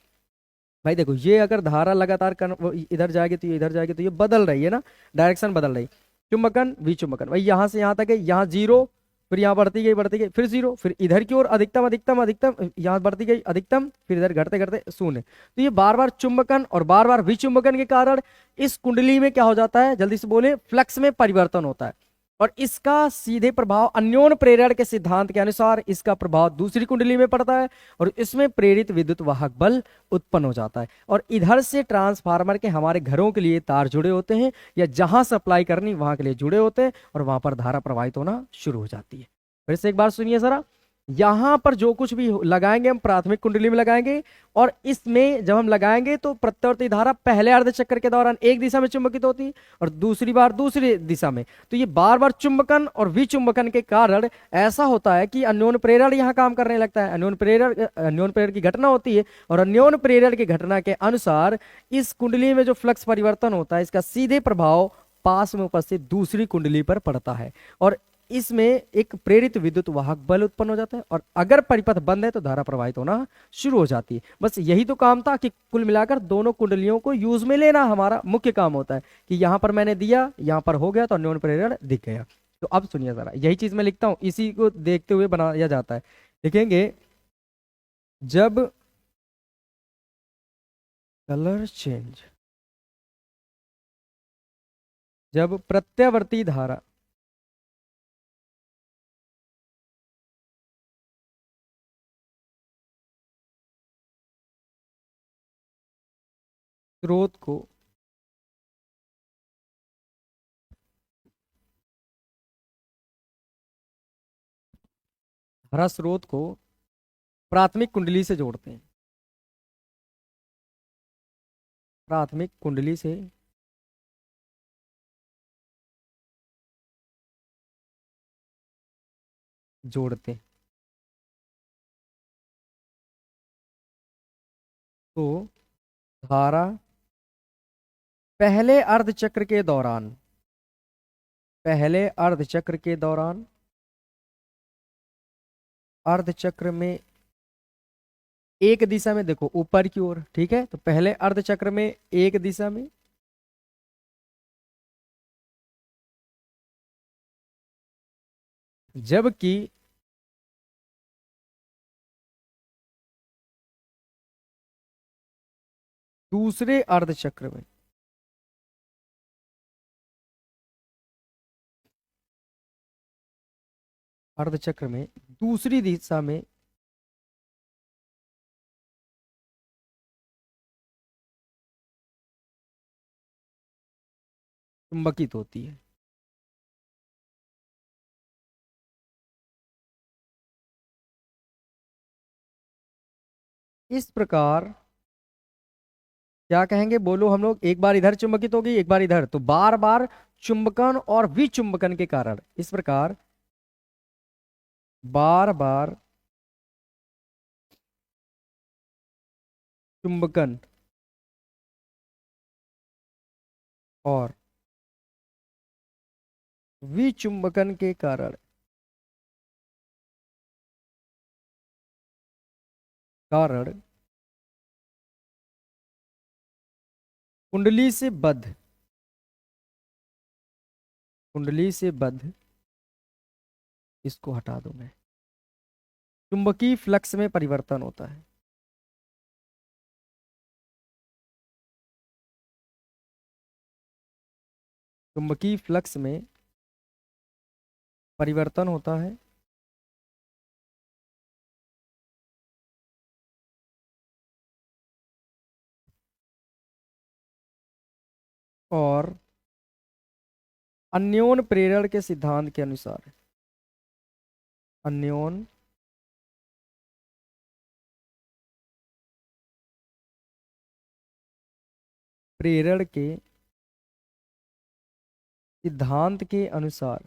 भाई देखो, ये अगर धारा लगातार वो इधर जाएगी तो ये इधर जाएगी, तो ये बदल रही है ना, डायरेक्शन बदल रही। चुंबकन विचुंबकन, भाई यहां से यहां तक है, यहाँ जीरो, फिर यहाँ बढ़ती गई फिर जीरो, फिर इधर की ओर अधिकतम अधिकतम अधिकतम, यहाँ बढ़ती गई अधिकतम, फिर इधर घटते घटते शून्य। तो ये बार बार चुंबकन और बार बार विचुंबकन के कारण इस कुंडली में क्या हो जाता है, जल्दी से बोले, फ्लक्स में परिवर्तन होता है। और इसका सीधे प्रभाव अन्योन्य प्रेरण के सिद्धांत के अनुसार इसका प्रभाव दूसरी कुंडली में पड़ता है और इसमें प्रेरित विद्युत वाहक बल उत्पन्न हो जाता है। और इधर से ट्रांसफार्मर के हमारे घरों के लिए तार जुड़े होते हैं, या जहां सप्लाई करनी वहां के लिए जुड़े होते हैं, और वहां पर धारा प्रवाहित होना शुरू हो जाती है। फिर से एक बार सुनिए जरा, यहां पर जो कुछ भी लगाएंगे हम प्राथमिक कुंडली में लगाएंगे, और इसमें जब हम लगाएंगे तो प्रत्यावर्ती धारा पहले अर्धचक्र के दौरान एक दिशा में चुंबकित होती है और दूसरी बार दूसरी दिशा में। तो ये बार बार चुंबकन और विचुंबकन के कारण ऐसा होता है कि अन्योन्य प्रेरण यहाँ काम करने लगता है। अन्योन्य प्रेरण की घटना होती है, और अन्योन्य प्रेरण की घटना के अनुसार इस कुंडली में जो फ्लक्स परिवर्तन होता है इसका सीधे प्रभाव पास में उपस्थित दूसरी कुंडली पर पड़ता है, और इसमें एक प्रेरित विद्युत वाहक बल उत्पन्न हो जाता है। और अगर परिपथ बंद है तो धारा प्रवाहित होना शुरू हो जाती है। बस यही तो काम था कि कुल मिलाकर दोनों कुंडलियों को यूज में लेना हमारा मुख्य काम होता है, कि यहां पर मैंने दिया, यहां पर हो गया तो अन्योन्य प्रेरण दिख गया। तो अब सुनिए जरा, यही चीज मैं लिखता हूं, इसी को देखते हुए बनाया जाता है। देखेंगे, जब कलर चेंज, जब प्रत्यावर्ती धारा स्रोत को धारा स्रोत को प्राथमिक कुंडली से जोड़ते हैं, प्राथमिक कुंडली से जोड़ते हैं, तो धारा पहले अर्धचक्र के दौरान, पहले अर्धचक्र के दौरान अर्धचक्र में एक दिशा में, देखो ऊपर की ओर, ठीक है, तो पहले अर्धचक्र में एक दिशा में, जबकि दूसरे अर्धचक्र में अर्धचक्र में दूसरी दिशा में चुंबकित होती है। इस प्रकार क्या कहेंगे, बोलो हम लोग, एक बार इधर चुंबकित होगी एक बार इधर, तो बार बार चुंबकन और विचुंबकन के कारण इस प्रकार बार बार चुंबकन और विचुंबकन के कारण कुंडली से बद्ध, कुंडली से बद्ध, इसको हटा दूं मैं, चुंबकीय फ्लक्स में परिवर्तन होता है। चुंबकीय फ्लक्स में परिवर्तन होता है, और अन्योन्य प्रेरण के सिद्धांत के अनुसार, अन्योन्य प्रेरण के सिद्धांत के अनुसार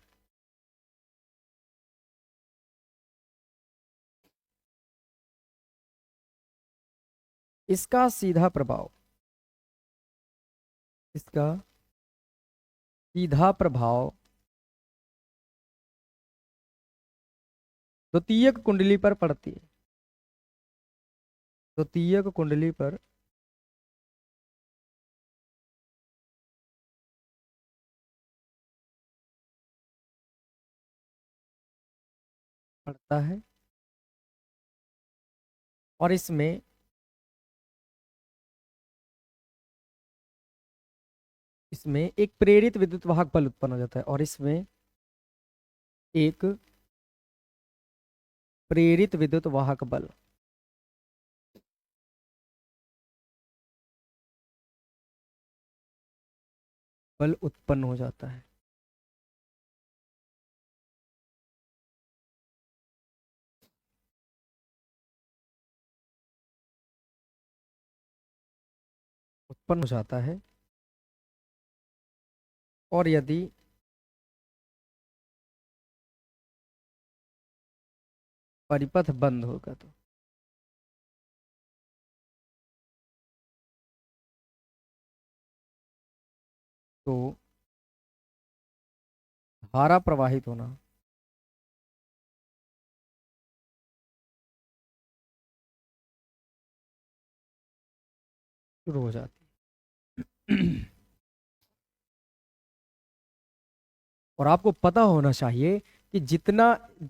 इसका सीधा प्रभाव, इसका सीधा प्रभाव द्वितीयक कुंडली पर पड़ती है, द्वितीयक कुंडली पर पड़ता है और इसमें एक प्रेरित विद्युत वाहक बल उत्पन्न हो जाता है, और इसमें एक प्रेरित विद्युत वाहक बल उत्पन्न हो जाता है। उत्पन्न हो जाता है, और यदि परिपथ बंद होगा तो धारा प्रवाहित होना शुरू हो जाती है। और आपको पता होना चाहिए कि जितना,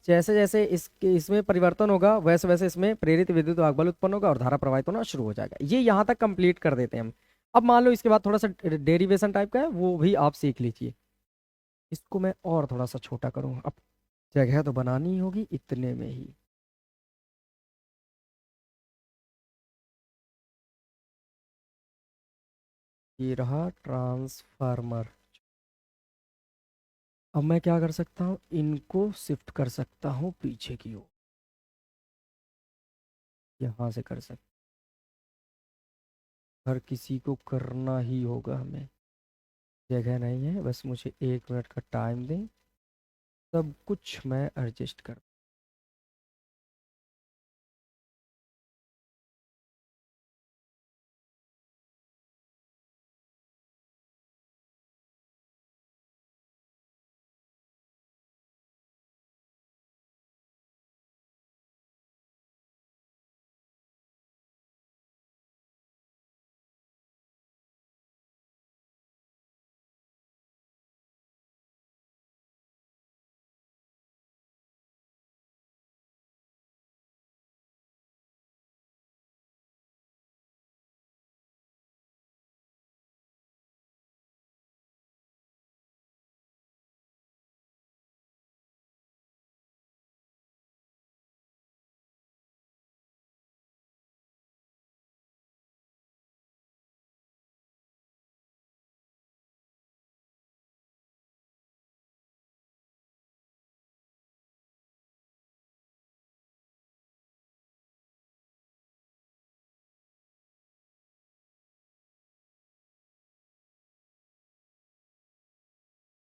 जैसे जैसे इसमें परिवर्तन होगा वैसे वैसे इसमें प्रेरित विद्युत वाहक बल उत्पन्न होगा और धारा प्रवाहित होना शुरू हो जाएगा। ये यहाँ तक कंप्लीट कर देते हैं हम। अब मान लो इसके बाद थोड़ा सा डेरिवेशन टाइप का है, वो भी आप सीख लीजिए। इसको मैं और थोड़ा सा छोटा करूँ, अब जगह तो बनानी ही होगी इतने में ही। ये रहा ट्रांसफार्मर। अब मैं क्या कर सकता हूँ, इनको शिफ्ट कर सकता हूँ पीछे की ओर, यहाँ से कर सकता, हर किसी को करना ही होगा हमें। जगह नहीं है, बस मुझे 1 मिनट का टाइम दें, सब कुछ मैं एडजस्ट कर।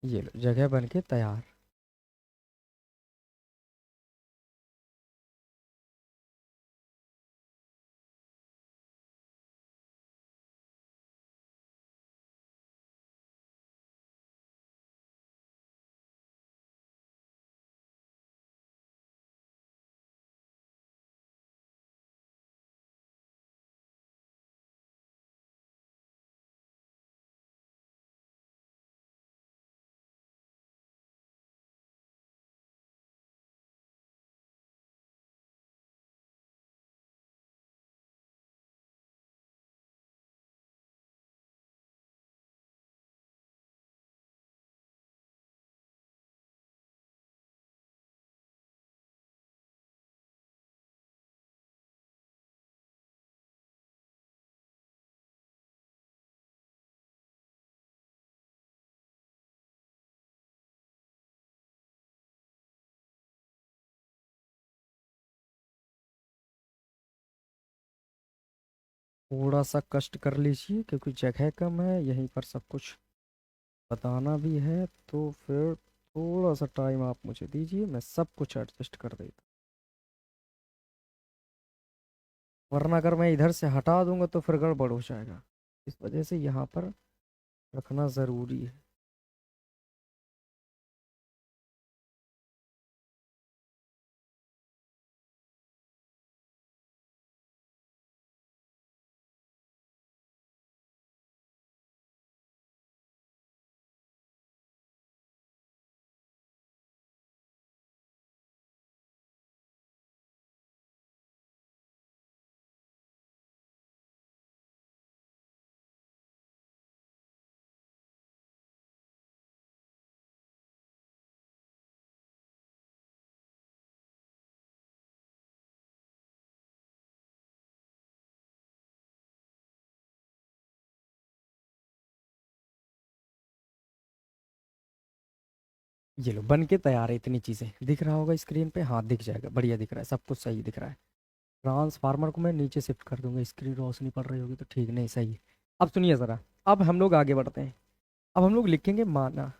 ये लो, जगह बन के तैयार। थोड़ा सा कष्ट कर लीजिए क्योंकि जगह कम है, यहीं पर सब कुछ बताना भी है, तो फिर थोड़ा सा टाइम आप मुझे दीजिए, मैं सब कुछ एडजस्ट कर देता वरना अगर मैं इधर से हटा दूंगा तो फिर गड़बड़ हो जाएगा। इस वजह से यहाँ पर रखना ज़रूरी है। ये लो बन के तैयार है। इतनी चीज़ें दिख रहा होगा स्क्रीन पे, हाँ दिख जाएगा, बढ़िया दिख रहा है, सब कुछ सही दिख रहा है। ट्रांसफार्मर को मैं नीचे शिफ्ट कर दूंगा, स्क्रीन रोशनी पड़ रही होगी तो ठीक नहीं, सही है। अब सुनिए ज़रा, अब हम लोग आगे बढ़ते हैं। अब हम लोग लिखेंगे माना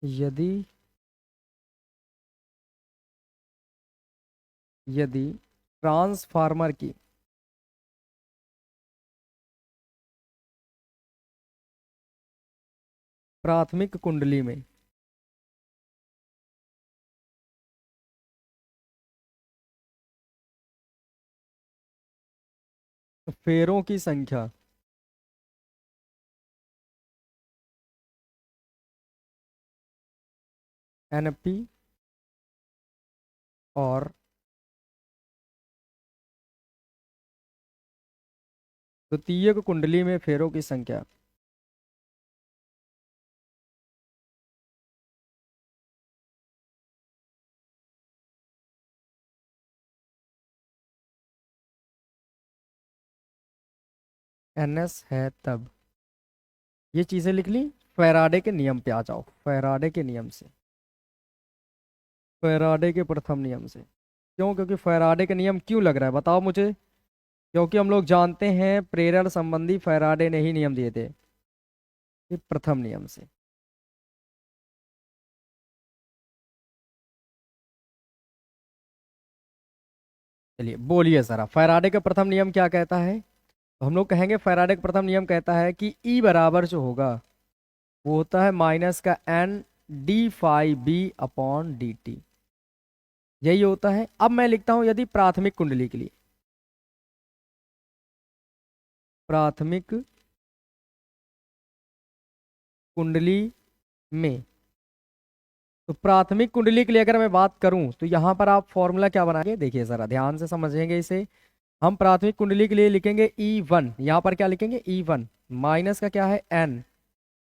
यदि यदि ट्रांसफार्मर की प्राथमिक कुंडली में फेरों की संख्या NP और द्वितीयक कुंडली में फेरों की संख्या NS है, तब ये चीजें लिख ली। फैराडे के नियम पे आ जाओ, फैराडे के नियम से, फैराडे के प्रथम नियम से। क्यों? क्योंकि फैराडे का नियम क्यों लग रहा है बताओ मुझे। क्योंकि हम लोग जानते हैं प्रेरण संबंधी फैराडे ने ही नियम दिए थे, ये प्रथम नियम से। चलिए बोलिए जरा, फैराडे का प्रथम नियम क्या कहता है? तो हम लोग कहेंगे फैराडे का प्रथम नियम कहता है कि ई बराबर जो होगा वो होता है माइनस का एन d phi b/dt। यही होता है। अब मैं लिखता हूं यदि प्राथमिक कुंडली के लिए, प्राथमिक कुंडली में, तो प्राथमिक कुंडली के लिए अगर मैं बात करूं तो यहां पर आप फॉर्मूला क्या बनाएंगे, देखिए जरा ध्यान से समझेंगे इसे। हम प्राथमिक कुंडली के लिए लिखेंगे E1, यहां पर क्या लिखेंगे E1 माइनस का क्या है N,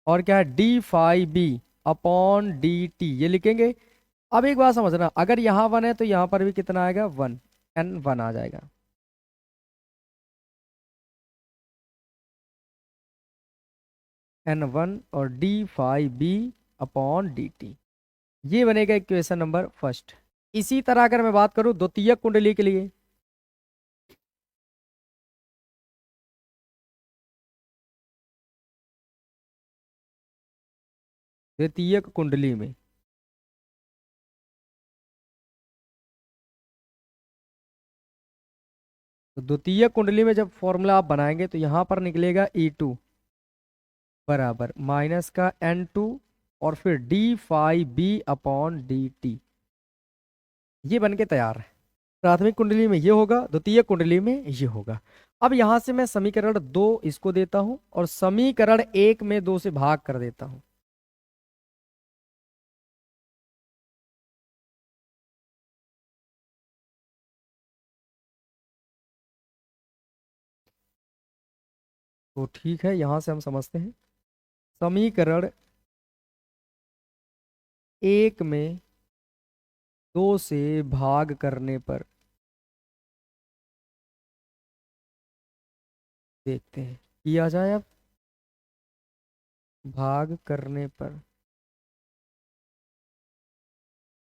और क्या है d phi b/dt, ये लिखेंगे। अब एक बात समझना, अगर यहाँ 1 है तो यहाँ पर भी कितना आएगा 1, N1 आ जाएगा। N1 और d phi b/dt, ये बनेगा इक्वेशन नंबर फर्स्ट। इसी तरह अगर मैं बात करूं द्वितीयक कुंडली के लिए, द्वितीयक कुंडली में तो द्वितीयक कुंडली में जब फॉर्मूला आप बनाएंगे तो यहां पर निकलेगा E2 बराबर माइनस का N2 और फिर d phi b/dt, ये बन के तैयार है। प्राथमिक कुंडली में ये होगा, द्वितीय कुंडली में ये होगा। अब यहां से मैं समीकरण 2 इसको देता हूं और समीकरण 1 में 2 से भाग कर देता हूं। तो ठीक है, यहां से हम समझते हैं समीकरण 1 में 2 से भाग करने पर, देखते हैं किया जाए। अब भाग करने पर,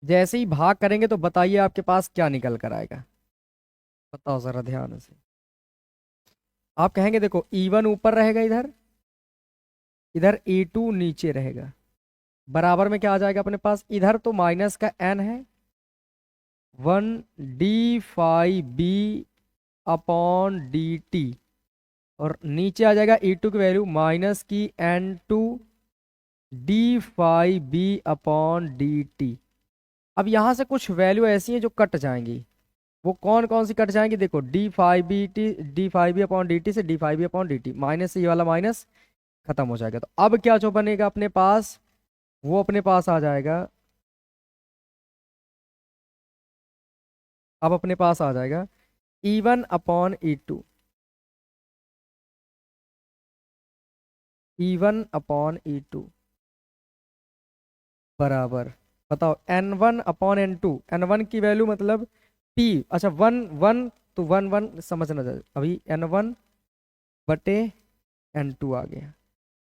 जैसे ही भाग करेंगे तो बताइए आपके पास क्या निकल कर आएगा, बताओ जरा ध्यान से। आप कहेंगे देखो E1 ऊपर रहेगा, इधर इधर E2 नीचे रहेगा, बराबर में क्या आ जाएगा अपने पास, इधर तो माइनस का N है 1 d phi b upon dt, और नीचे आ जाएगा E2 की वैल्यू माइनस की N2 d phi b upon dt। अब यहां से कुछ वैल्यू ऐसी हैं जो कट जाएंगी। वो कौन कौन सी कट जाएंगी, देखो D phi B upon D T से d phi b upon dt, minus से ये वाला माइनस खत्म हो जाएगा। तो अब क्या जो बनेगा अपने पास, वो अपने पास आ जाएगा, अब अपने पास आ जाएगा E1 अपॉन E2 बराबर, बताओ N1 अपॉन N2, N1 की वैल्यू मतलब P, अच्छा वन वन, तो वन वन समझना चाहिए, अभी N1/N2 आ गया।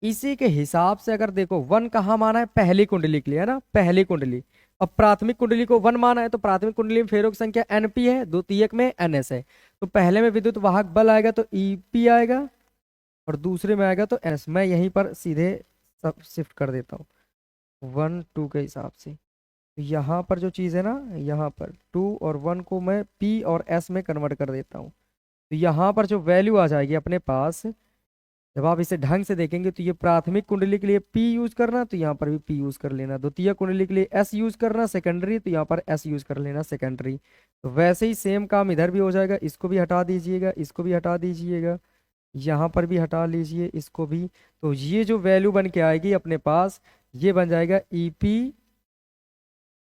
इसी के हिसाब से अगर देखो वन कहाँ माना है, पहली कुंडली के लिए है ना, पहली कुंडली। अब प्राथमिक कुंडली को वन माना है, तो प्राथमिक कुंडली में फेरों की संख्या NP है, द्वितीयक में NS है। तो पहले में विद्युत वाहक बल आएगा तो EP आएगा, और दूसरे में आएगा तो NS। मैं यहीं पर सीधे सब शिफ्ट कर देता हूँ 1 2 के हिसाब से। तो यहाँ पर जो चीज़ है ना, यहाँ पर 2 और 1 को मैं P और S में कन्वर्ट कर देता हूँ। तो यहाँ पर जो वैल्यू आ जाएगी अपने पास, जब आप इसे ढंग से देखेंगे, तो ये प्राथमिक कुंडली के लिए P यूज करना, तो यहाँ पर भी P यूज कर लेना। द्वितीय कुंडली के लिए S यूज करना सेकेंडरी, तो यहाँ पर S यूज कर लेना सेकेंडरी। तो वैसे ही सेम काम इधर भी हो जाएगा, इसको भी हटा दीजिएगा, इसको भी हटा दीजिएगा, यहाँ पर भी हटा लीजिए इसको भी। तो ये जो वैल्यू बन के आएगी अपने पास, ये बन जाएगा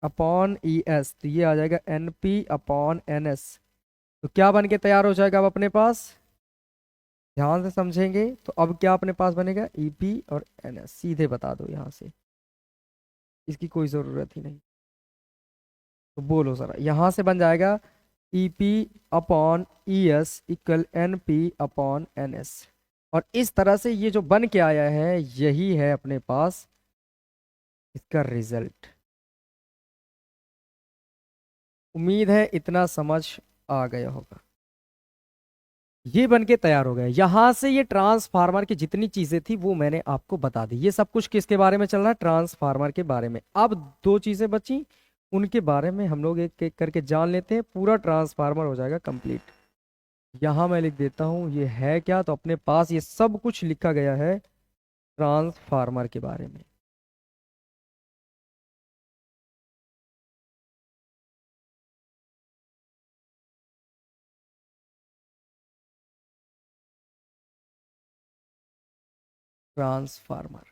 EP/ES, तो ये आ जाएगा NP/NS। तो क्या बन के तैयार हो जाएगा अब अपने पास, ध्यान से समझेंगे तो अब क्या अपने पास बनेगा, EP और NS, सीधे बता दो यहाँ से, इसकी कोई ज़रूरत ही नहीं। तो बोलो ज़रा, यहाँ से बन जाएगा EP/ES = NP/NS। और इस तरह से ये जो बन के आया है, यही है अपने पास इसका रिजल्ट। उम्मीद है इतना समझ आ गया होगा। ये बन के तैयार हो गया। यहां से ये ट्रांसफार्मर की जितनी चीजें थी वो मैंने आपको बता दी। ये सब कुछ किसके बारे में चल रहा है, ट्रांसफार्मर के बारे में। अब दो चीजें बची, उनके बारे में हम लोग एक एक करके जान लेते हैं, पूरा ट्रांसफार्मर हो जाएगा कंप्लीट। यहां मैं लिख देता हूं ये है क्या, तो अपने पास ये सब कुछ लिखा गया है ट्रांसफार्मर के बारे में। ट्रांसफार्मर,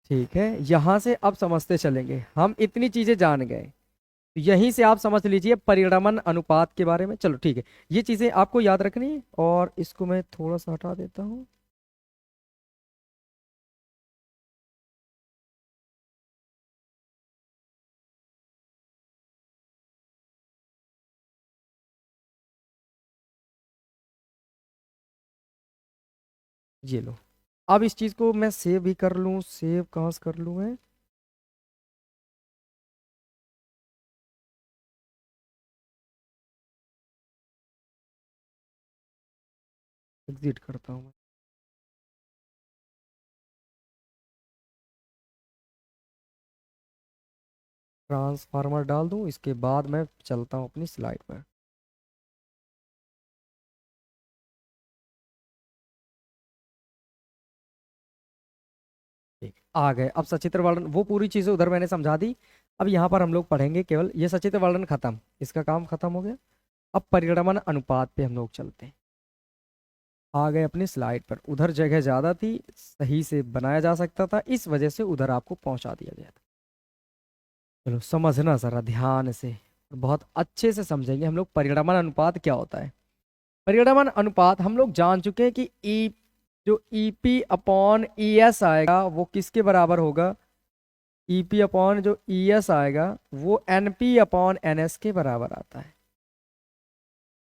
ठीक है, यहां से अब समझते चलेंगे। हम इतनी चीजें जान गए, तो यहीं से आप समझ लीजिए परिणमन अनुपात के बारे में। चलो ठीक है, ये चीजें आपको याद रखनी है, और इसको मैं थोड़ा सा हटा देता हूँ। ये लो, अब इस चीज को मैं सेव भी कर लूँ, सेव कहाँ से कर लूँ मैं, एग्जिट करता हूँ मैं। ट्रांसफार्मर डाल दूँ, इसके बाद मैं चलता हूँ अपनी स्लाइड पर। ठीक, आ गए। अब सचित्र वर्णन, वो पूरी चीजें उधर मैंने समझा दी। अब यहाँ पर हम लोग पढ़ेंगे केवल ये सचित्र वर्णन, खत्म, इसका काम खत्म हो गया। अब परिणमन अनुपात पे हम लोग चलते हैं। आ गए अपनी स्लाइड पर, उधर जगह ज़्यादा थी, सही से बनाया जा सकता था, इस वजह से उधर आपको पहुंचा दिया गया था। चलो समझना ज़रा ध्यान से, बहुत अच्छे से समझेंगे हम लोग परिणमन अनुपात क्या होता है। परिणमन अनुपात हम लोग जान चुके हैं कि जो EP/ES आएगा वो किसके बराबर होगा, EP/ जो ES आएगा वो NP/NS के बराबर आता है।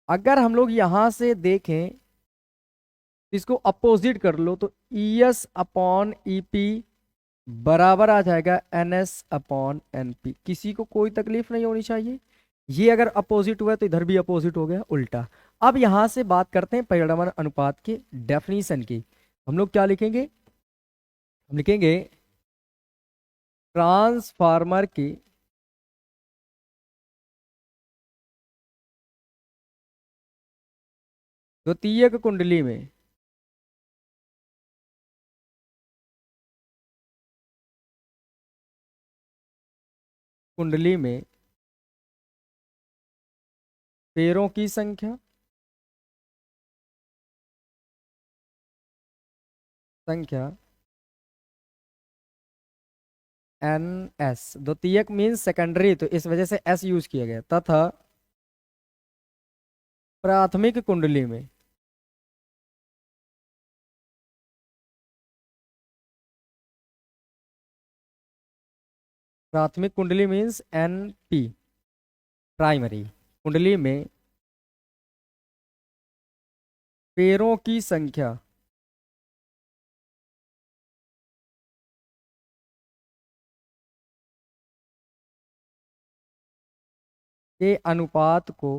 अगर हम लोग यहां से देखें, इसको अपोजिट कर लो, तो ES/EP बराबर आ जाएगा NS/NP। किसी को कोई तकलीफ नहीं होनी चाहिए। ये अगर अपोजिट हुआ तो इधर भी अपोजिट हो गया, उल्टा। अब यहां से बात करते हैं परिणमन अनुपात के डेफिनेशन की। हम लोग क्या लिखेंगे, हम लिखेंगे ट्रांसफार्मर की द्वितीयक कुंडली में कुंडली में पैरों की संख्या संख्या एन एस, द्वितीयक मीन्स सेकेंडरी, तो इस वजह से एस यूज किया गया, तथा प्राथमिक कुंडली में प्राथमिक कुंडली मीन्स एन पी, प्राइमरी कुंडली में पैरों की संख्या के अनुपात को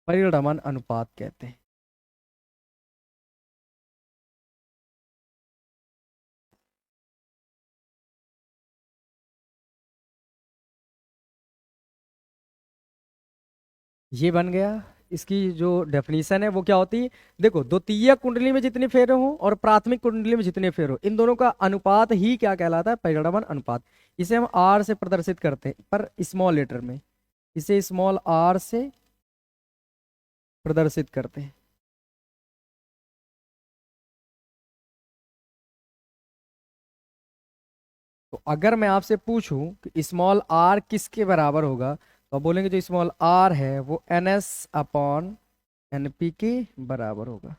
परिणमन अनुपात कहते हैं। ये बन गया, इसकी जो डेफिनेशन है वो क्या होती है, देखो द्वितीय कुंडली में जितने फेरे हो और प्राथमिक कुंडली में जितने फेरे हो, इन दोनों का अनुपात ही क्या कहलाता है, परिणमन अनुपात। इसे हम आर से प्रदर्शित करते हैं, पर स्मॉल लेटर में, इसे स्मॉल आर से प्रदर्शित करते हैं। तो अगर मैं आपसे पूछूं कि स्मॉल आर किसके बराबर होगा, तो आप बोलेंगे जो स्मॉल आर है वो N S upon N P के बराबर होगा।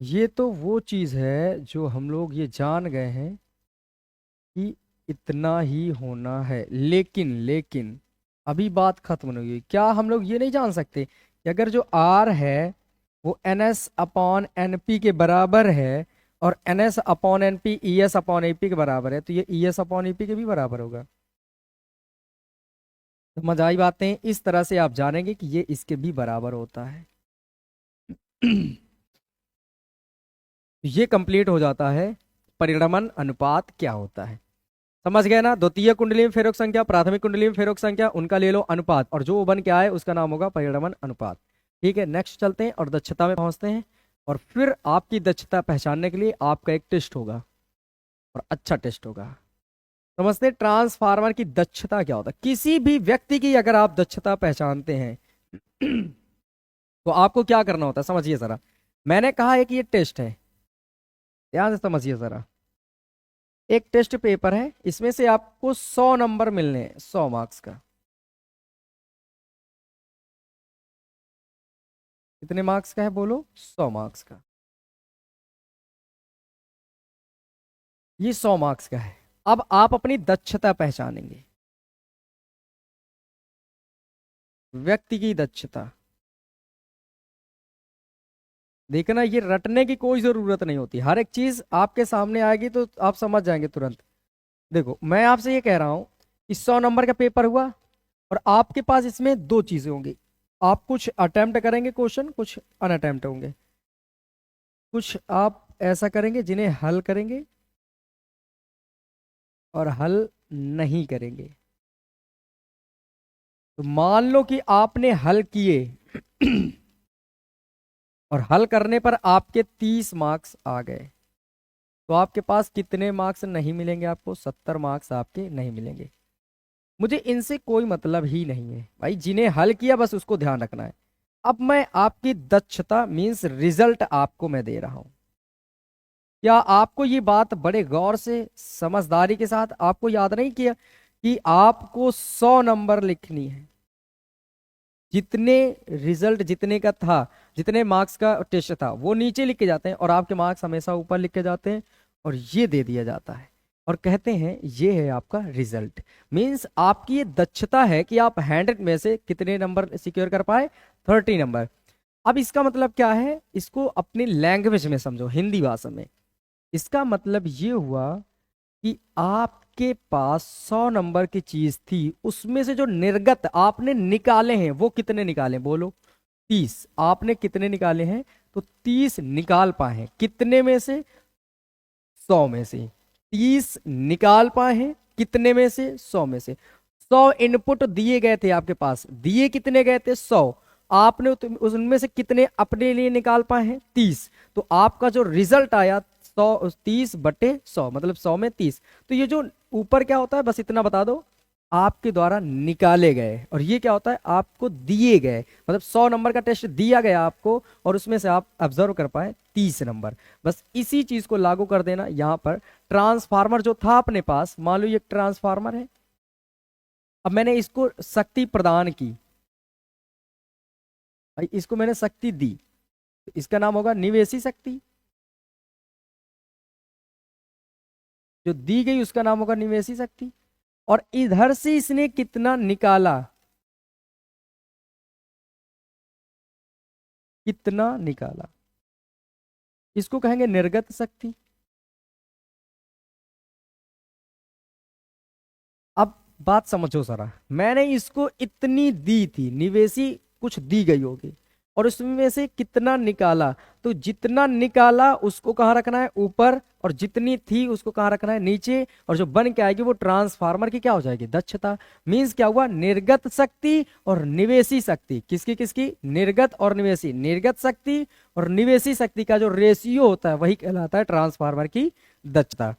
ये तो वो चीज है जो हम लोग ये जान गए हैं कि इतना ही होना है, लेकिन लेकिन अभी बात खत्म नहीं हुई। क्या हम लोग ये नहीं जान सकते कि अगर जो आर है वो N S upon N P के बराबर है और N S upon N P E S upon A P के बराबर है, तो ये E S upon A P के भी बराबर होगा। समझ आई बातें, इस तरह से आप जानेंगे कि ये इसके भी बराबर होता है। ये कंप्लीट हो जाता है परिणमन अनुपात क्या होता है। समझ गए ना, द्वितीय कुंडली में फेरों की संख्या, प्राथमिक कुंडली में फेरों की संख्या, उनका ले लो अनुपात, और जो बन के आए उसका नाम होगा परिणमन अनुपात। ठीक है, नेक्स्ट चलते हैं और दक्षता में पहुंचते हैं, और फिर आपकी दक्षता पहचानने के लिए आपका एक टेस्ट होगा और अच्छा टेस्ट होगा। समझते हैं ट्रांसफार्मर की दक्षता क्या होता है। किसी भी व्यक्ति की अगर आप दक्षता पहचानते हैं तो आपको क्या करना होता है, समझिए जरा। मैंने कहा है कि ये टेस्ट है, ध्यान से समझिए जरा। एक टेस्ट पेपर है, इसमें से आपको 100 नंबर मिलने हैं, 100 मार्क्स का। कितने मार्क्स का है बोलो, 100 मार्क्स का। ये 100 मार्क्स का है। अब आप अपनी दक्षता पहचानेंगे, व्यक्ति की दक्षता। देखना, ये रटने की कोई जरूरत नहीं होती, हर एक चीज आपके सामने आएगी तो आप समझ जाएंगे तुरंत। देखो मैं आपसे ये कह रहा हूं कि 100 नंबर का पेपर हुआ और आपके पास इसमें दो चीजें होंगी। आप कुछ अटेम्प्ट करेंगे क्वेश्चन, कुछ अनअटेम्प्ट होंगे। कुछ आप ऐसा करेंगे जिन्हें हल करेंगे और हल नहीं करेंगे। तो मान लो कि आपने हल किए और हल करने पर आपके 30 मार्क्स आ गए, तो आपके पास कितने मार्क्स नहीं मिलेंगे, आपको 70 मार्क्स आपके नहीं मिलेंगे। मुझे इनसे कोई मतलब ही नहीं है भाई, जिन्हें हल किया बस उसको ध्यान रखना है। अब मैं आपकी दक्षता मींस रिजल्ट आपको मैं दे रहा हूं। क्या आपको ये बात बड़े गौर से समझदारी के साथ आपको याद नहीं किया कि आपको 100 नंबर लिखनी है, जितने रिजल्ट जितने का था, जितने मार्क्स का टेस्ट था वो नीचे लिखे जाते हैं और आपके मार्क्स हमेशा ऊपर लिखे जाते हैं, और ये दे दिया जाता है और कहते हैं ये है आपका रिजल्ट। मींस आपकी ये दक्षता है कि आप 100 में से कितने नंबर सिक्योर कर पाए, 30 नंबर। अब इसका मतलब क्या है, इसको अपनी लैंग्वेज में समझो, हिंदी भाषा में। इसका मतलब ये हुआ कि आपके पास 100 नंबर की चीज थी, उसमें से जो निर्गत आपने निकाले हैं वो कितने निकाले बोलो, 30। आपने कितने निकाले हैं, तो 30 निकाल पाए हैं, कितने में से, 100 में से 30 निकाल पाए हैं, कितने में से? 100 में से। 100 इनपुट दिए गए थे आपके पास, दिए कितने गए थे? 100। आपने उनमें से कितने अपने लिए निकाल पाए हैं? 30। तो आपका जो रिजल्ट आया 100, 30/100 मतलब 100 में 30। तो ये जो ऊपर क्या होता है बस इतना बता दो, आपके द्वारा निकाले गए, और ये क्या होता है? आपको दिए गए। मतलब 100 नंबर का टेस्ट दिया गया आपको और उसमें से आप ऑब्जर्व कर पाए 30 नंबर। बस इसी चीज को लागू कर देना यहां पर। ट्रांसफार्मर जो था अपने पास, मान लो ये ट्रांसफार्मर है, अब मैंने इसको शक्ति प्रदान की, भाई इसको मैंने शक्ति दी, तो इसका नाम होगा निवेशी शक्ति। जो दी गई उसका नाम होगा निवेशी शक्ति। और इधर से इसने कितना निकाला, कितना निकाला, इसको कहेंगे निर्गत शक्ति। अब बात समझो जरा, मैंने इसको इतनी दी थी, निवेशी कुछ दी गई होगी, और उसमें से कितना निकाला, तो जितना निकाला उसको कहाँ रखना है? ऊपर। और जितनी थी उसको कहाँ रखना है? नीचे। और जो बन के आएगी वो ट्रांसफार्मर की क्या हो जाएगी? दक्षता। मींस क्या हुआ? निर्गत शक्ति और निवेशी शक्ति। किसकी किसकी? निर्गत और निवेशी। निर्गत शक्ति और निवेशी शक्ति का जो रेशियो होता है वही कहलाता है ट्रांसफार्मर की दक्षता।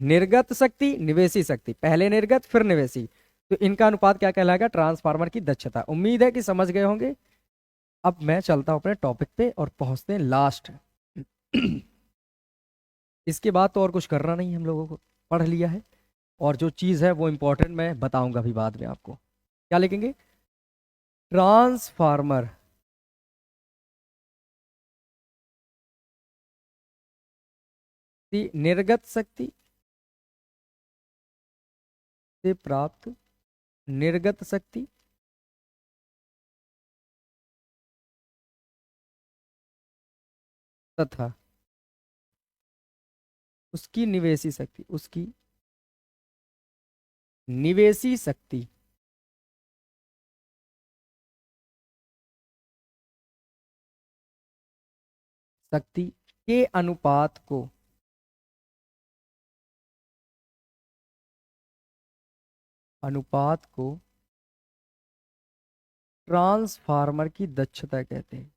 निर्गत शक्ति, निवेशी शक्ति, पहले निर्गत फिर निवेशी, तो इनका अनुपात क्या कहलाएगा? ट्रांसफार्मर की दक्षता। उम्मीद है कि समझ गए होंगे। अब मैं चलता हूं अपने टॉपिक पे और पहुंचते हैं लास्ट। इसके बाद तो और कुछ करना नहीं, हम लोगों को पढ़ लिया है, और जो चीज़ है वो इंपॉर्टेंट मैं बताऊंगा अभी बाद में आपको। क्या लिखेंगे? ट्रांसफार्मर की निर्गत शक्ति से प्राप्त निर्गत शक्ति तथा उसकी निवेशी शक्ति, उसकी निवेशी शक्ति शक्ति के अनुपात को ट्रांसफार्मर की दक्षता कहते हैं।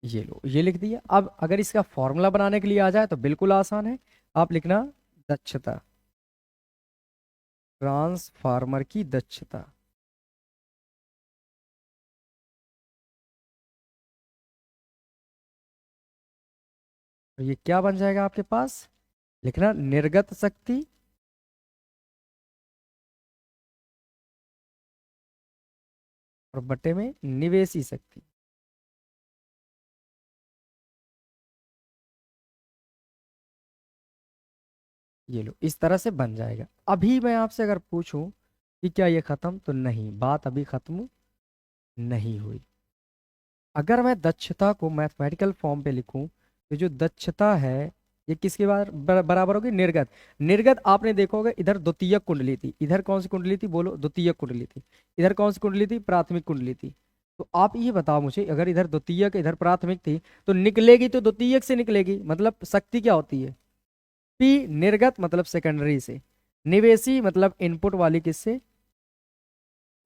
ये लो, ये लिख दिया। अब अगर इसका फॉर्मूला बनाने के लिए आ जाए तो बिल्कुल आसान है। आप लिखना दक्षता, ट्रांसफार्मर की दक्षता। तो ये क्या बन जाएगा आपके पास? लिखना निर्गत शक्ति और बटे में निवेशी शक्ति। ये लो, इस तरह से बन जाएगा। अभी मैं आपसे अगर पूछूं कि क्या ये खत्म, तो नहीं, बात अभी खत्म नहीं हुई। अगर मैं दक्षता को मैथमेटिकल फॉर्म पे लिखूं, तो जो दक्षता है ये किसके बराबर होगी? निर्गत। निर्गत आपने देखा होगा, इधर द्वितीयक कुंडली थी, इधर कौन सी कुंडली थी? बोलो, द्वितीयक कुंडली थी। इधर कौन सी कुंडली थी? प्राथमिक कुंडली थी। तो आप ये बताओ मुझे, अगर इधर द्वितीयक इधर प्राथमिक थी, तो निकलेगी तो द्वितीयक से निकलेगी, मतलब शक्ति क्या होती है? पी। निर्गत मतलब सेकेंडरी से, निवेशी मतलब इनपुट वाली किससे?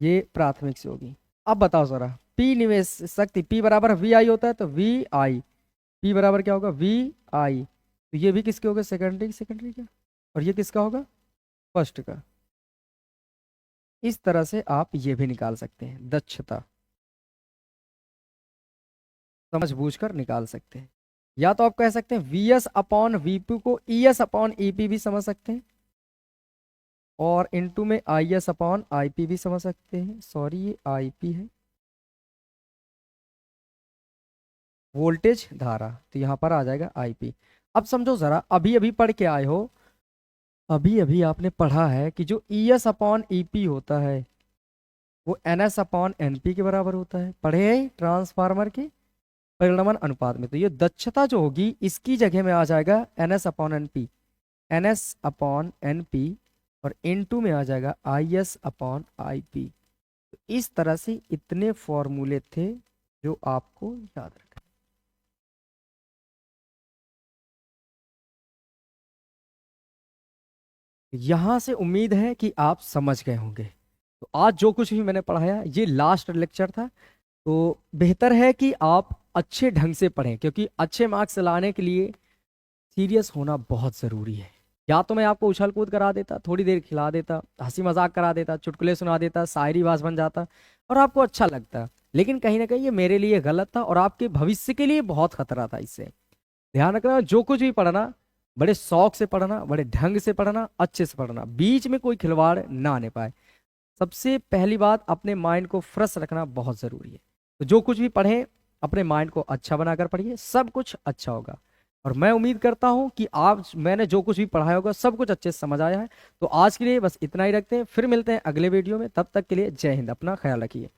ये प्राथमिक से होगी। अब बताओ जरा, पी निवेश शक्ति, पी बराबर वी आई होता है, तो वी आई, पी बराबर क्या होगा? वी आई। तो ये भी किसके होगा? सेकेंडरी। सेकेंडरी का। और ये किसका होगा? फर्स्ट का। इस तरह से आप ये भी निकाल सकते हैं दक्षता, समझ बूझ कर निकाल सकते हैं। या तो आप कह सकते हैं वी एस अपॉन वीपी को ई एस अपॉन ईपी भी समझ सकते हैं, और इनटू में I S upon I P भी समझ सकते हैं। सॉरी, ये आई पी है, वोल्टेज धारा, तो यहां पर आ जाएगा आईपी। अब समझो जरा, अभी अभी पढ़ के आए हो, अभी अभी आपने पढ़ा है कि जो ई एस अपॉन ईपी होता है वो N S upon N P के बराबर होता है। पढ़े हैं ट्रांसफार्मर के? परिणमन अनुपात में। तो ये दक्षता जो होगी इसकी जगह में आ जाएगा NS upon NP, NS upon NP, और N2 में आ जाएगा IS अपॉन IP। तो इस तरह से इतने फॉर्मूले थे जो आपको याद रखना। यहां से उम्मीद है कि आप समझ गए होंगे। तो आज जो कुछ भी मैंने पढ़ाया ये लास्ट लेक्चर था। तो बेहतर है कि आप अच्छे ढंग से पढ़ें, क्योंकि अच्छे मार्क्स लाने के लिए सीरियस होना बहुत ज़रूरी है। या तो मैं आपको उछल कूद करा देता, थोड़ी देर खिला देता, हंसी मजाक करा देता, चुटकुले सुना देता, शायरी बाज बन जाता और आपको अच्छा लगता, लेकिन कहीं ना कहीं ये मेरे लिए गलत था और आपके भविष्य के लिए बहुत खतरा था। इससे ध्यान रखना, जो कुछ भी पढ़ना बड़े शौक से पढ़ना, बड़े ढंग से पढ़ना, अच्छे से पढ़ना, बीच में कोई खिलवाड़ ना आने पाए। सबसे पहली बात, अपने माइंड को फ्रेश रखना बहुत ज़रूरी है। तो जो कुछ भी पढ़ें अपने माइंड को अच्छा बनाकर पढ़िए, सब कुछ अच्छा होगा। और मैं उम्मीद करता हूं कि आज मैंने जो कुछ भी पढ़ाया होगा सब कुछ अच्छे से समझ आया है। तो आज के लिए बस इतना ही रखते हैं, फिर मिलते हैं अगले वीडियो में। तब तक के लिए जय हिंद, अपना ख्याल रखिए।